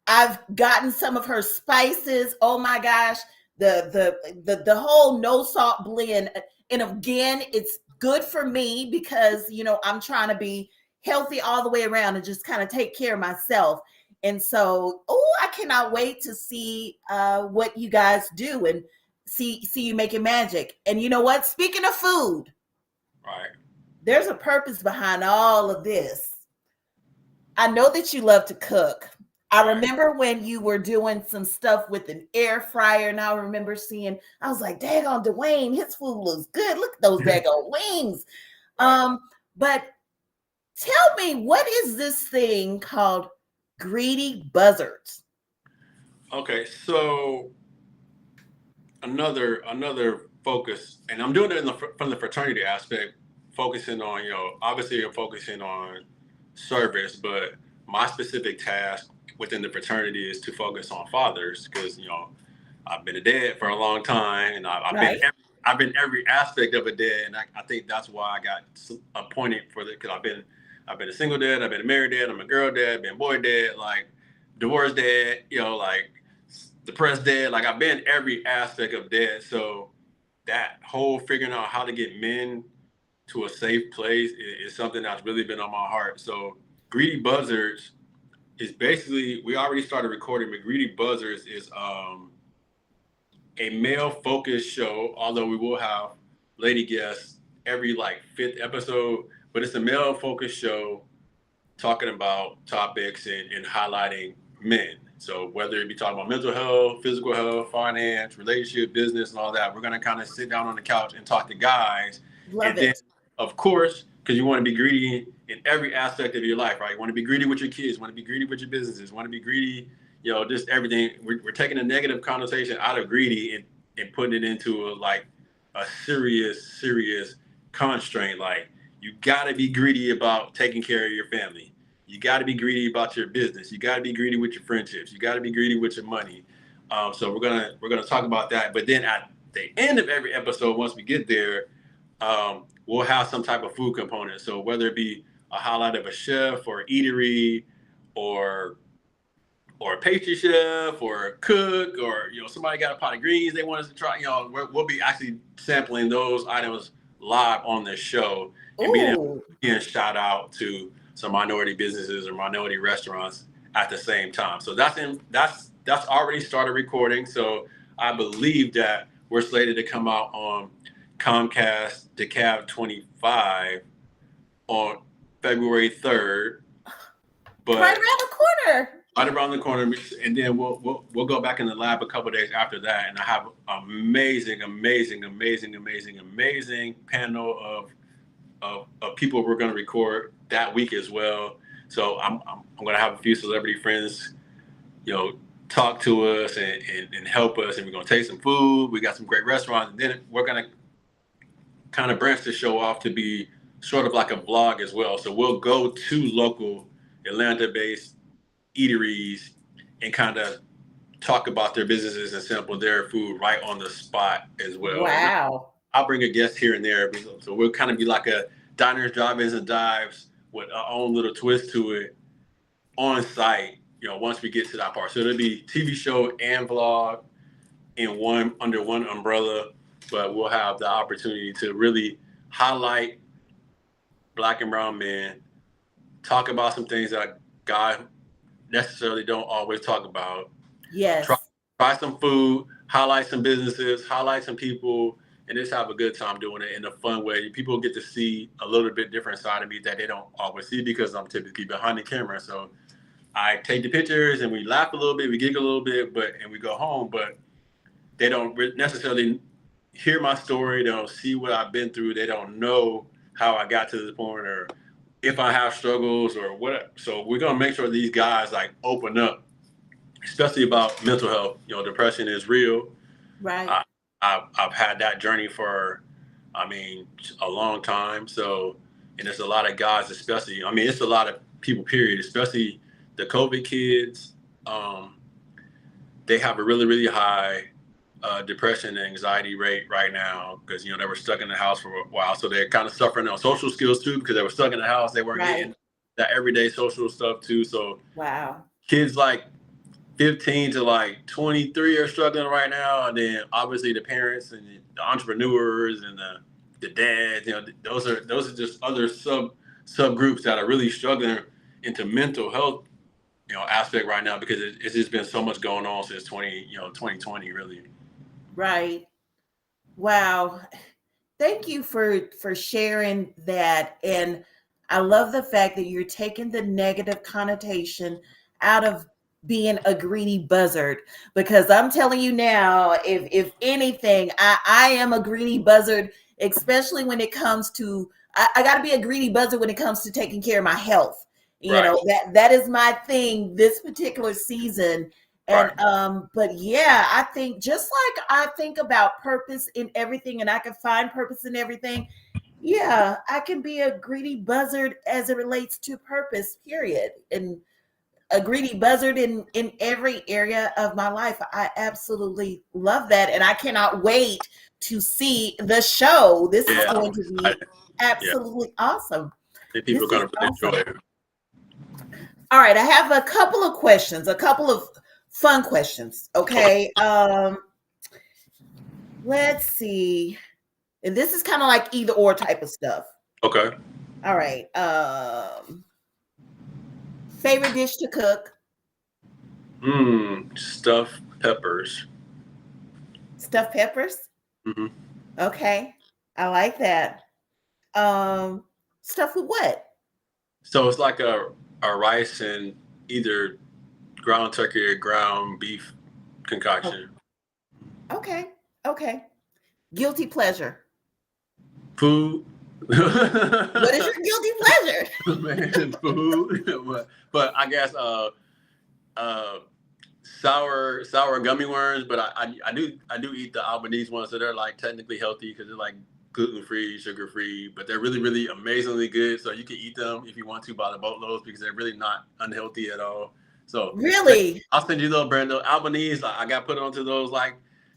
A: I've gotten some of her spices. Oh my gosh. The whole no salt blend. And again, it's good for me because I'm trying to be healthy all the way around and just kind of take care of myself. And so, I cannot wait to see what you guys do and see you making magic. And you know what? Speaking of food,
B: Right.
A: there's a purpose behind all of this. I know that you love to cook. I
B: Right.
A: remember when you were doing some stuff with an air fryer, and I remember I was like, daggone Dwayne, his food looks good. Look at those daggone wings.
B: Right.
A: But tell me, what is this thing called greedy buzzards?
B: Okay. So another focus, and I'm doing it from the fraternity aspect, focusing on obviously you're focusing on service, but my specific task within the fraternity is to focus on fathers because I've been a dad for a long time, and
A: Right?
B: I've been every aspect of a dad, and I think that's why I got appointed for the because I've been a single dad, I've been a married dad, I'm a girl dad, been a boy dad, like divorced dad, like depressed dad, like I've been every aspect of dad. So that whole figuring out how to get men to a safe place is something that's really been on my heart. So Greedy Buzzards is basically, we already started recording, but Greedy Buzzards is a male focused show, although we will have lady guests every like fifth episode, but it's a male focused show talking about topics and highlighting men. So whether it be talking about mental health, physical health, finance, relationship, business, and all that, we're gonna kind of sit down on the couch and talk to guys.
A: Love
B: And then,
A: it.
B: of course, because you want to be greedy in every aspect of your life, right? You want to be greedy with your kids, want to be greedy with your businesses, want to be greedy, just everything. We're taking a negative connotation out of greedy and putting it into a serious constraint. Like you got to be greedy about taking care of your family. You got to be greedy about your business. You got to be greedy with your friendships. You got to be greedy with your money. So we're gonna talk about that. But then at the end of every episode, once we get there, we'll have some type of food component. So whether it be a highlight of a chef or eatery or a pastry chef or a cook, or somebody got a pot of greens they want us to try, we'll be actually sampling those items live on the show and being
A: Ooh.
B: shout out to some minority businesses or minority restaurants at the same time. So that's already started recording. So I believe that we're slated to come out on Comcast DeKalb 25 on February 3rd. But
A: right around the corner.
B: Right around the corner, and then we'll go back in the lab a couple of days after that, and I have amazing panel of people we're going to record that week as well. So I'm going to have a few celebrity friends, talk to us and help us, and we're going to taste some food. We got some great restaurants, and then we're going to kind of branch the show off to be sort of like a vlog as well. So we'll go to local Atlanta-based eateries and kind of talk about their businesses and sample their food right on the spot as well.
A: Wow.
B: I'll bring a guest here and there. So we'll kind of be like a diners, drive-ins, and dives with our own little twist to it on site, once we get to that part. So it'll be TV show and vlog under one umbrella, but we'll have the opportunity to really highlight Black and brown men, talk about some things that God necessarily don't always talk about.
A: Yes.
B: Try some food, highlight some businesses, highlight some people, and just have a good time doing it in a fun way. People get to see a little bit different side of me that they don't always see because I'm typically behind the camera. So I take the pictures and we laugh a little bit, we giggle a little bit, and we go home. But they don't necessarily hear my story. They don't see what I've been through. They don't know how I got to this point or if I have struggles or whatever. So we're going to make sure these guys open up, especially about mental health. Depression is real.
A: Right.
B: I've had that journey for, a long time. So, and there's a lot of guys, especially, it's a lot of people, period, especially the COVID kids. They have a really, really high depression and anxiety rate right now because, they were stuck in the house for a while. So they're kind of suffering on social skills too because they were stuck in the house. They weren't getting that everyday social stuff too. So
A: wow,
B: kids 15 to 23 are struggling right now. And then obviously the parents and the entrepreneurs and the dads, those are just other subgroups that are really struggling into mental health, aspect right now because it's just been so much going on since 2020 really.
A: Right. Wow. Thank you for sharing that. And I love the fact that you're taking the negative connotation out of being a greedy buzzard, because I'm telling you now, if anything, I am a greedy buzzard, especially when it comes to I got to be a greedy buzzard when it comes to taking care of my health.
B: Right.
A: That is my thing this particular season. And but yeah, I think just like I think about purpose in everything and I can find purpose in everything, yeah, I can be a greedy buzzard as it relates to purpose, period. And a greedy buzzard in every area of my life. I absolutely love that, and I cannot wait to see the show. This is going to be absolutely awesome.
B: I think people are going to really enjoy it.
A: All right, I have a couple of questions, a couple of fun questions. Okay. Let's see. And this is kind of like either or type of stuff.
B: Okay.
A: All right. Favorite dish to cook?
B: Stuffed peppers.
A: Stuffed peppers?
B: Mm-hmm.
A: Okay. I like that. Stuffed with what?
B: So it's like a rice and either ground turkey or ground beef concoction.
A: Okay. Okay. Guilty pleasure.
B: Food.
A: What is your guilty pleasure?
B: Man, food. but I guess sour gummy worms. But I do eat the Albanese ones, so they're technically healthy because they're gluten-free, sugar-free, but they're really, really amazingly good. So you can eat them if you want to by the boatloads because they're really not unhealthy at all. So
A: really,
B: I'll send you those, Brando. Albanese, I got put onto those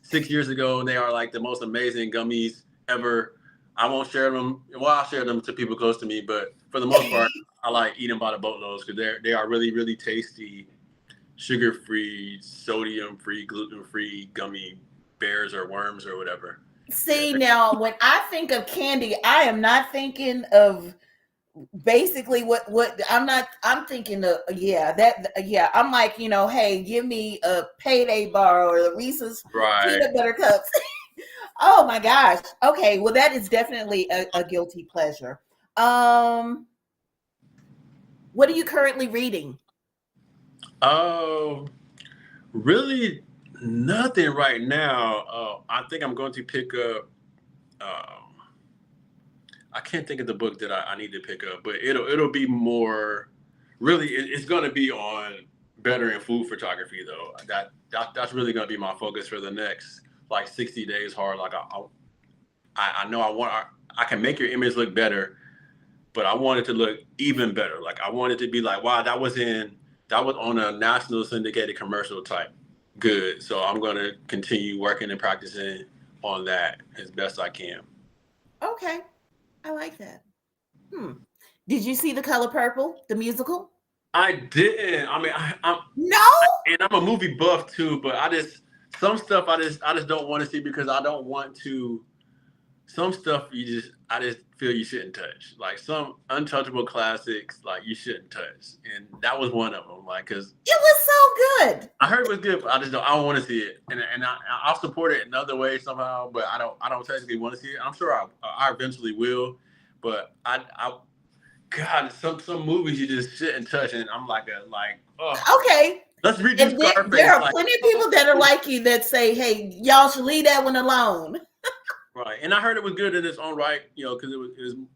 B: 6 years ago, and they are the most amazing gummies ever. I won't share them. Well, I'll share them to people close to me, but for the most part, I like eating by the boatloads because they are really really tasty, sugar free, sodium free, gluten free gummy bears or worms or whatever. Yeah.
A: See, now when I think of candy, I am not thinking of basically what I'm thinking of. Yeah, that, yeah, I'm like, hey, give me a payday bar or the Reese's
B: Right.
A: peanut butter cups. Oh my gosh. Okay, well, that is definitely a guilty pleasure. um what are you currently reading?
B: Oh, really nothing right now. I think I'm going to pick up. Um, I can't think of the book that I need to pick up, but it'll be more. Really, it's going to be on bettering food photography though. That's really going to be my focus for the next like 60 days hard. Like I know I can make your image look better, but I want it to look even better. Like I want it to be like, wow, that was on a national syndicated commercial type good. So I'm going to continue working and practicing on that as best I can.
A: Okay, I like that. Hmm. Did you see The Color Purple, the musical?
B: I didn't. I mean,
A: No.
B: and I'm a movie buff too, but some stuff I just don't want to see because I don't want to. Some stuff I just feel you shouldn't touch. Like some untouchable classics, like you shouldn't touch, and that was one of them. Like, cause
A: It was so good.
B: I heard it was good, but I don't want to see it, and I'll support it in other ways somehow, but I don't technically want to see it. I'm sure I eventually will, but I God, some movies you just shouldn't touch, and I'm like, oh,
A: Okay.
B: let's redo
A: And there
B: Scarface.
A: are
B: Like,
A: plenty of people that are like you that say, hey, y'all should leave that one alone.
B: right, and I heard it was good in its own right, because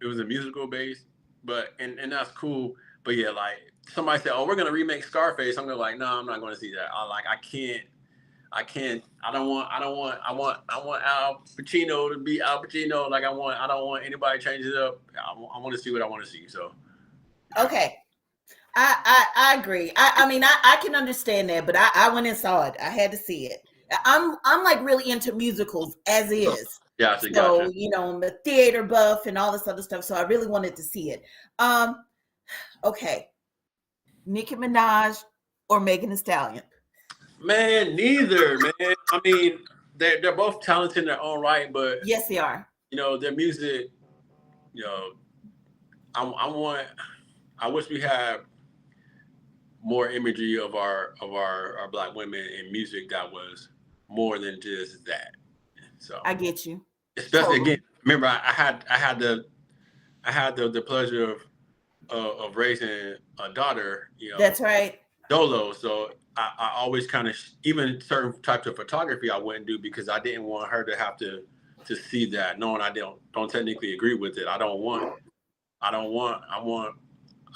B: it was a musical base, but and that's cool. But yeah, like somebody said, oh, we're gonna remake Scarface. I'm gonna like, no, I'm not gonna see that. I can't. I can't. I don't want. I don't want. I want Al Pacino to be Al Pacino. Like I don't want anybody to change it up. I want to see what I want to see. So
A: Okay. I agree. I mean, I can understand that, but I went and saw it. I had to see it. I'm like really into musicals as is.
B: gotcha,
A: So,
B: gotcha.
A: I'm a theater buff and all this other stuff. So I really wanted to see it. Okay. Nicki Minaj or Megan Thee Stallion?
B: Man, neither. Man, I mean, they're both talented in their own right, but
A: Yes, they are.
B: their music. You know, I want. I wish we had more imagery of our black women in music that was more than just that. So,
A: I get you.
B: especially again,
A: Totally.
B: remember I had the pleasure of raising a daughter,
A: That's right.
B: Dolo. So I always kind of even certain types of photography I wouldn't do because I didn't want her to have to see that, knowing I don't technically agree with it. I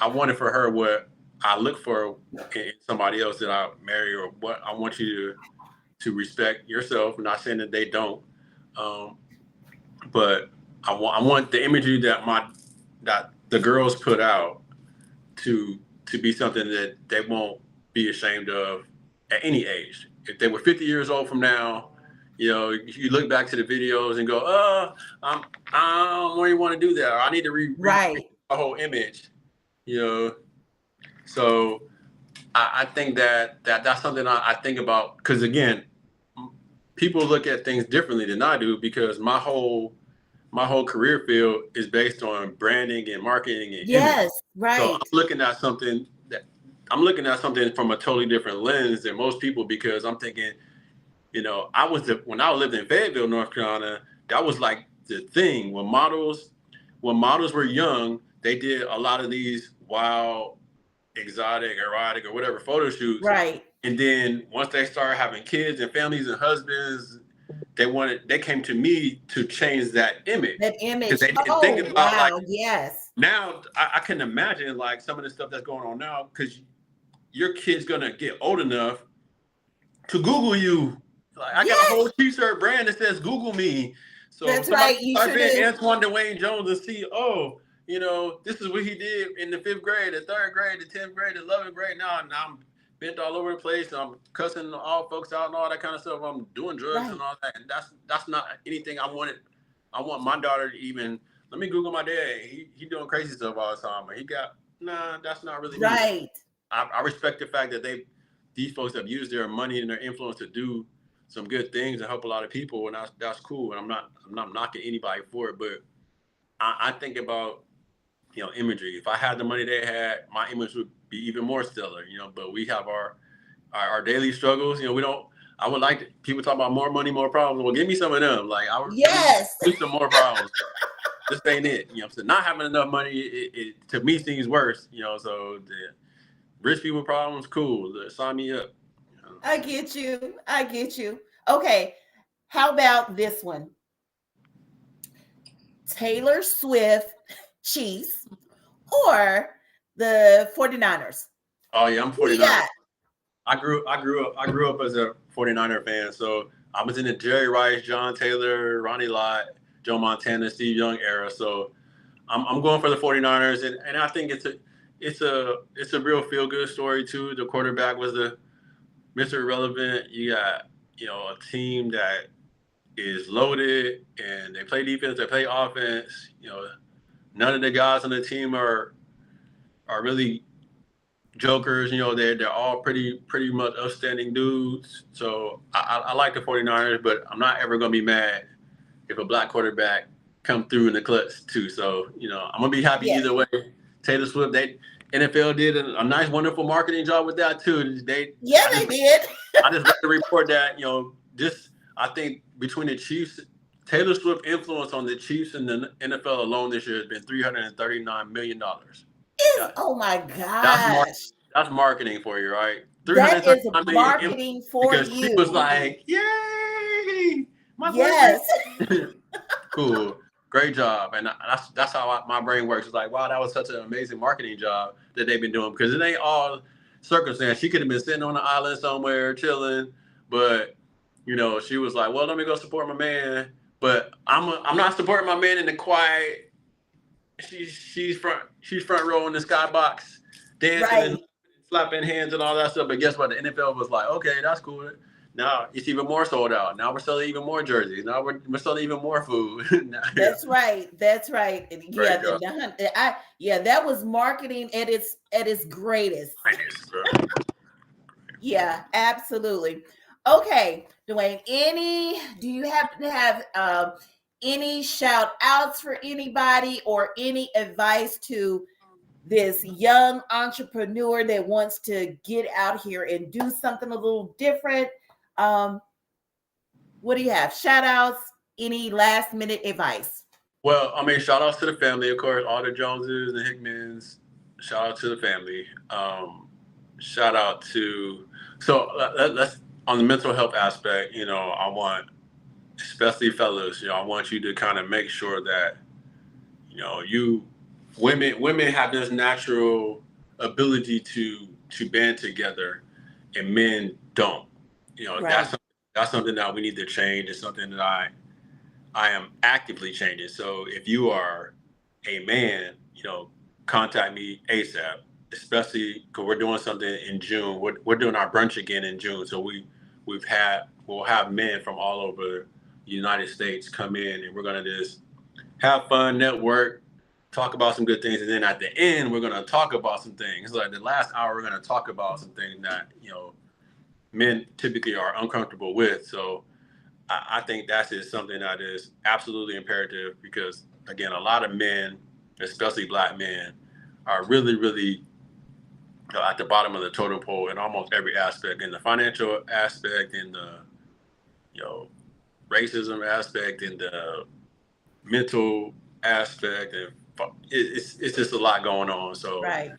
B: wanted for her what I look for in somebody else that I marry or what I want you to respect yourself. I'm not saying that they don't, um, but I want the imagery that the girls put out to be something that they won't be ashamed of at any age. If they were 50 years old from now, you look back to the videos and go, I don't really want to do that. Or I need to
A: Right.
B: a whole image, you know. So I think that's something I think about because again, people look at things differently than I do because my whole career field is based on branding and marketing and image.
A: Yes,
B: So
A: right.
B: I'm looking at something from a totally different lens than most people because I'm thinking, when I lived in Fayetteville, North Carolina, that was like the thing when models were young, they did a lot of these wild, exotic, erotic, or whatever photo shoots.
A: Right.
B: And then once they started having kids and families and husbands, they came to me to change that image
A: That
B: because
A: image.
B: they didn't think
A: Oh,
B: about like
A: wow. Yes.
B: now I can imagine like some of the stuff that's going on now because your kid's gonna get old enough to Google you. Like I got a
A: Yes,
B: whole T-shirt brand that says Google me. So
A: that's
B: somebody
A: right. You
B: type
A: should
B: in
A: have.
B: Antoinne Duane Jones and see, oh, this is what he did in the 5th grade, the 3rd grade, the 10th grade, the 11th grade. Now I'm bent all over the place. I'm cussing all folks out and all that kind of stuff. I'm doing drugs
A: Right.
B: and all that. And that's not anything I wanted I want my daughter to even let me Google my dad. He doing crazy stuff all the time. And he got nah, that's not really me.
A: Right.
B: I respect the fact that these folks have used their money and their influence to do some good things and help a lot of people, and that's cool. And I'm not knocking anybody for it, but I think about imagery. If I had the money they had, my image would be even more stellar. But we have our daily struggles. We don't. I would like people talk about more money, more problems. Well, give me some of them. Like let me
A: Yes.
B: do some more problems. This ain't it. So not having enough money, it to me seems worse. So the rich people problems, cool. Sign me up.
A: I get you. I get you. Okay. How about this one? Taylor Swift, Chiefs, or the 49ers?
B: Oh yeah, I'm
A: Who you
B: 49.
A: got?
B: I grew up as a 49er fan. So I was in the Jerry Rice, John Taylor, Ronnie Lott, Joe Montana, Steve Young era. So I'm going for the 49ers, and I think it's a real feel good story too. The quarterback was the Mr. Irrelevant. You got a team that is loaded, and they play defense, they play offense. None of the guys on the team are really jokers. They're all pretty much upstanding dudes. So I like the 49ers, but I'm not ever gonna be mad if a black quarterback come through in the clutch too. So I'm gonna be happy
A: Yes.
B: either way. Taylor Swift, NFL did a nice, wonderful marketing job with that too.
A: Yeah, they did.
B: I just read the report that just I think between the Chiefs, Taylor Swift influence on the Chiefs and the NFL alone this year has been $339 million.
A: Is
B: That,
A: oh my
B: that's
A: gosh.
B: that's marketing for you, right?
A: That is
B: 339 million
A: marketing for
B: because she was
A: you.
B: like, "Yay, my boyfriend!"
A: Yes.
B: Cool, great job, and that's how my brain works. It's like, wow, that was such an amazing marketing job that they've been doing because it ain't all circumstance. She could have been sitting on an island somewhere chilling, but she was like, well, let me go support my man. But I'm not supporting my man in the quiet. She's front row in the skybox, dancing and
A: Right.
B: slapping hands and all that stuff. But guess what? The NFL was like, okay, that's cool. Now it's even more sold out. Now we're selling even more jerseys. Now we're selling even more food. Yeah,
A: That's right. That's right. And yeah,
B: great job.
A: that was marketing at its greatest.
B: Finest, bro.
A: Yeah, absolutely. Okay, Dwayne, do you happen to have any shout outs for anybody or any advice to this young entrepreneur that wants to get out here and do something a little different? Um, what do you have? Shout outs, any last minute advice?
B: Well, I mean, shout outs to the family, of course, all the Joneses and Hickmans. Shout out to the family. Shout out to so let's on the mental health aspect. I want, especially fellas, I want you to kind of make sure that you women have this natural ability to band together, and men don't.
A: Right.
B: That's something that we need to change. It's something that I am actively changing. So if you are a man, contact me ASAP, especially because we're doing something in June. We're doing our brunch again in June. So we'll have men from all over the United States come in, and we're going to just have fun, network, talk about some good things. And then at the end, we're going to talk about some things. Like the last hour, we're going to talk about some things that, men typically are uncomfortable with. So I think that is something that is absolutely imperative because, again, a lot of men, especially black men, are really, really at the bottom of the totem pole in almost every aspect, in the financial aspect, in the racism aspect, in the mental aspect, and it's just a lot going on. So,
A: Right.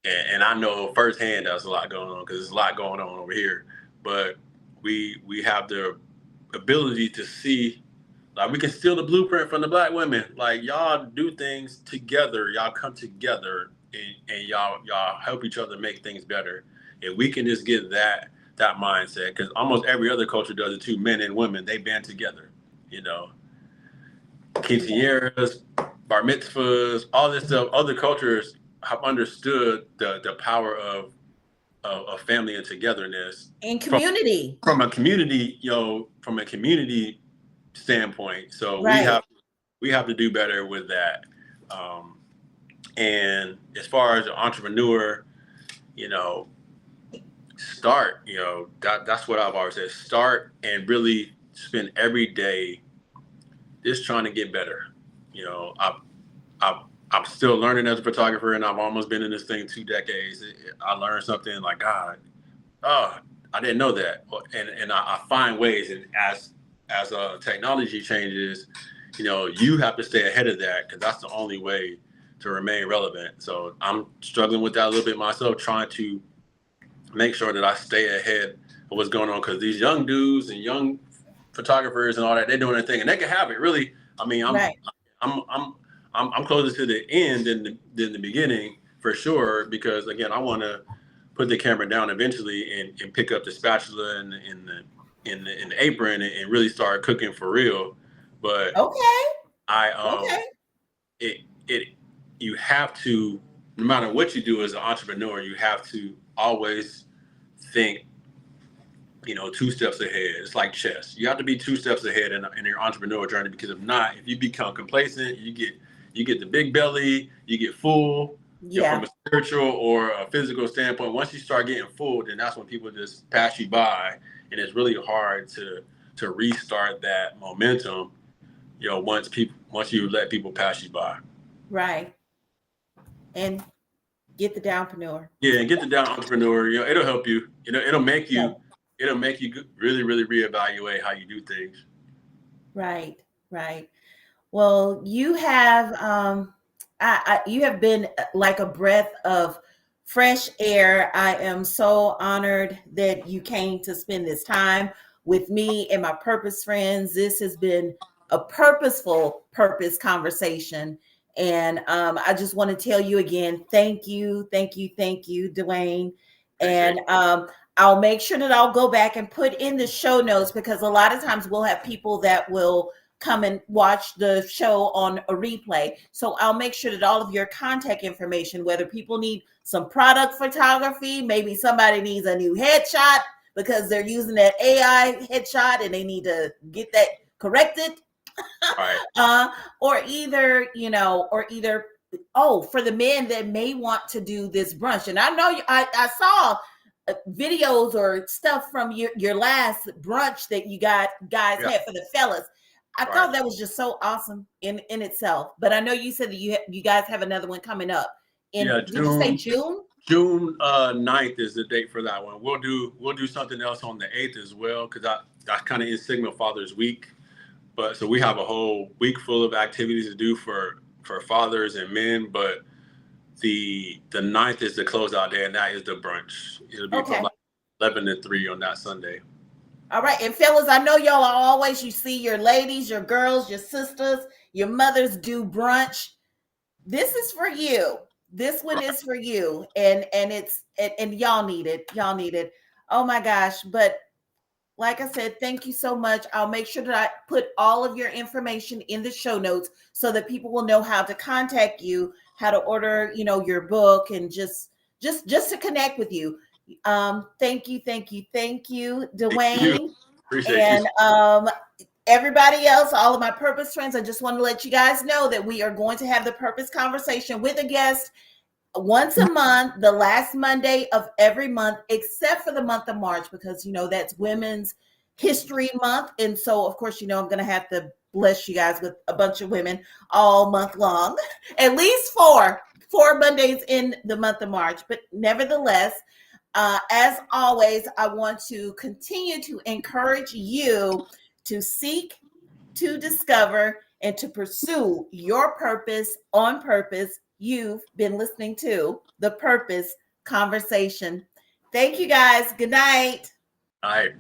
B: and I know firsthand there's a lot going on because there's a lot going on over here, but we have the ability to see, like, we can steal the blueprint from the black women. Like, y'all do things together, y'all come together, and y'all help each other make things better. And we can just get that mindset because almost every other culture does it too. Men and women, they band together.
A: Yeah.
B: Quinceañeras, bar mitzvahs, all this stuff. Other cultures have understood the power of family and togetherness
A: In
B: from
A: community.
B: from a community, from a community standpoint. So we
A: Right.
B: have we have to do better with that. And as far as an entrepreneur, you know, start, that's what I've always said. Start and really spend every day just trying to get better. You know, I'm still learning as a photographer, and I've almost been in this thing 2 decades. I learned something like, God, oh, I didn't know that. And I find ways, and as technology changes, you have to stay ahead of that, because that's the only way to remain relevant. So I'm struggling with that a little bit myself, trying to make sure that I stay ahead of what's going on, because these young dudes and young photographers and all that, they're doing their thing, and they can have it. Really, I mean,
A: Right.
B: I'm closer to the end than the beginning, for sure, because again, I want to put the camera down eventually and pick up the spatula and the apron and really start cooking for real. But
A: Okay.
B: I
A: Okay.
B: it you have to, no matter what you do as an entrepreneur, you have to always think 2 steps ahead. It's like chess. You have to be 2 steps ahead in your entrepreneurial journey, because if not, if you become complacent, you get the big belly, you get full.
A: Yeah.
B: From a spiritual or a physical standpoint, once you start getting full, then that's when people just pass you by, and it's really hard to restart that momentum. Once you let people pass you by.
A: Right. And get the downpreneur.
B: Yeah, and get the down entrepreneur. It'll help you. It'll make
A: Yeah.
B: you. It'll make you really, really reevaluate how you do things.
A: Right. Right. Well, you have you have been like a breath of fresh air. I am so honored that you came to spend this time with me and my purpose friends. This has been a purposeful purpose conversation. And I just want to tell you again, thank you, thank you, thank you, Duane.
B: Appreciate
A: And
B: it.
A: I'll make sure that I'll go back and put in the show notes, because a lot of times we'll have people that will come and watch the show on a replay. So I'll make sure that all of your contact information, whether people need some product photography, maybe somebody needs a new headshot because they're using that AI headshot and they need to get that corrected.
B: Right.
A: Or either, oh, for the men that may want to do this brunch. And I know I saw videos or stuff from your last brunch that you guys
B: Yeah.
A: had for the fellas. I
B: Right.
A: thought that was just so awesome in itself. But I know you said that you guys have another one coming up in,
B: Yeah.
A: did you say June?
B: June 9th is the date for that one. We'll do something else on the 8th as well, because I kind of in Sigma Father's Week. But so we have a whole week full of activities to do for fathers and men. But the 9th is the closeout day, and that is the brunch. It'll be from
A: Okay.
B: like 11 to 3 on that Sunday.
A: All right. And fellas, I know y'all are always, you see your ladies, your girls, your sisters, your mothers do brunch. This is for you. This one
B: Right.
A: is for you. And y'all need it. Y'all need it. Oh my gosh. But like I said, thank you so much. I'll make sure that I put all of your information in the show notes so that people will know how to contact you, how to order, your book, and just to connect with you. Thank you, thank you, thank you,
B: Thank you.
A: Dwayne.
B: Appreciate you.
A: And everybody else, all of my purpose friends, I just want to let you guys know that we are going to have the purpose conversation with a guest once a month, the last Monday of every month, except for the month of March, because that's Women's History Month. And so, of course, I'm going to have to bless you guys with a bunch of women all month long, at least four Mondays in the month of March. But nevertheless, as always, I want to continue to encourage you to seek, to discover, and to pursue your purpose on purpose. You've been listening to the Purpose Conversation. Thank you guys. Good night.
B: All right.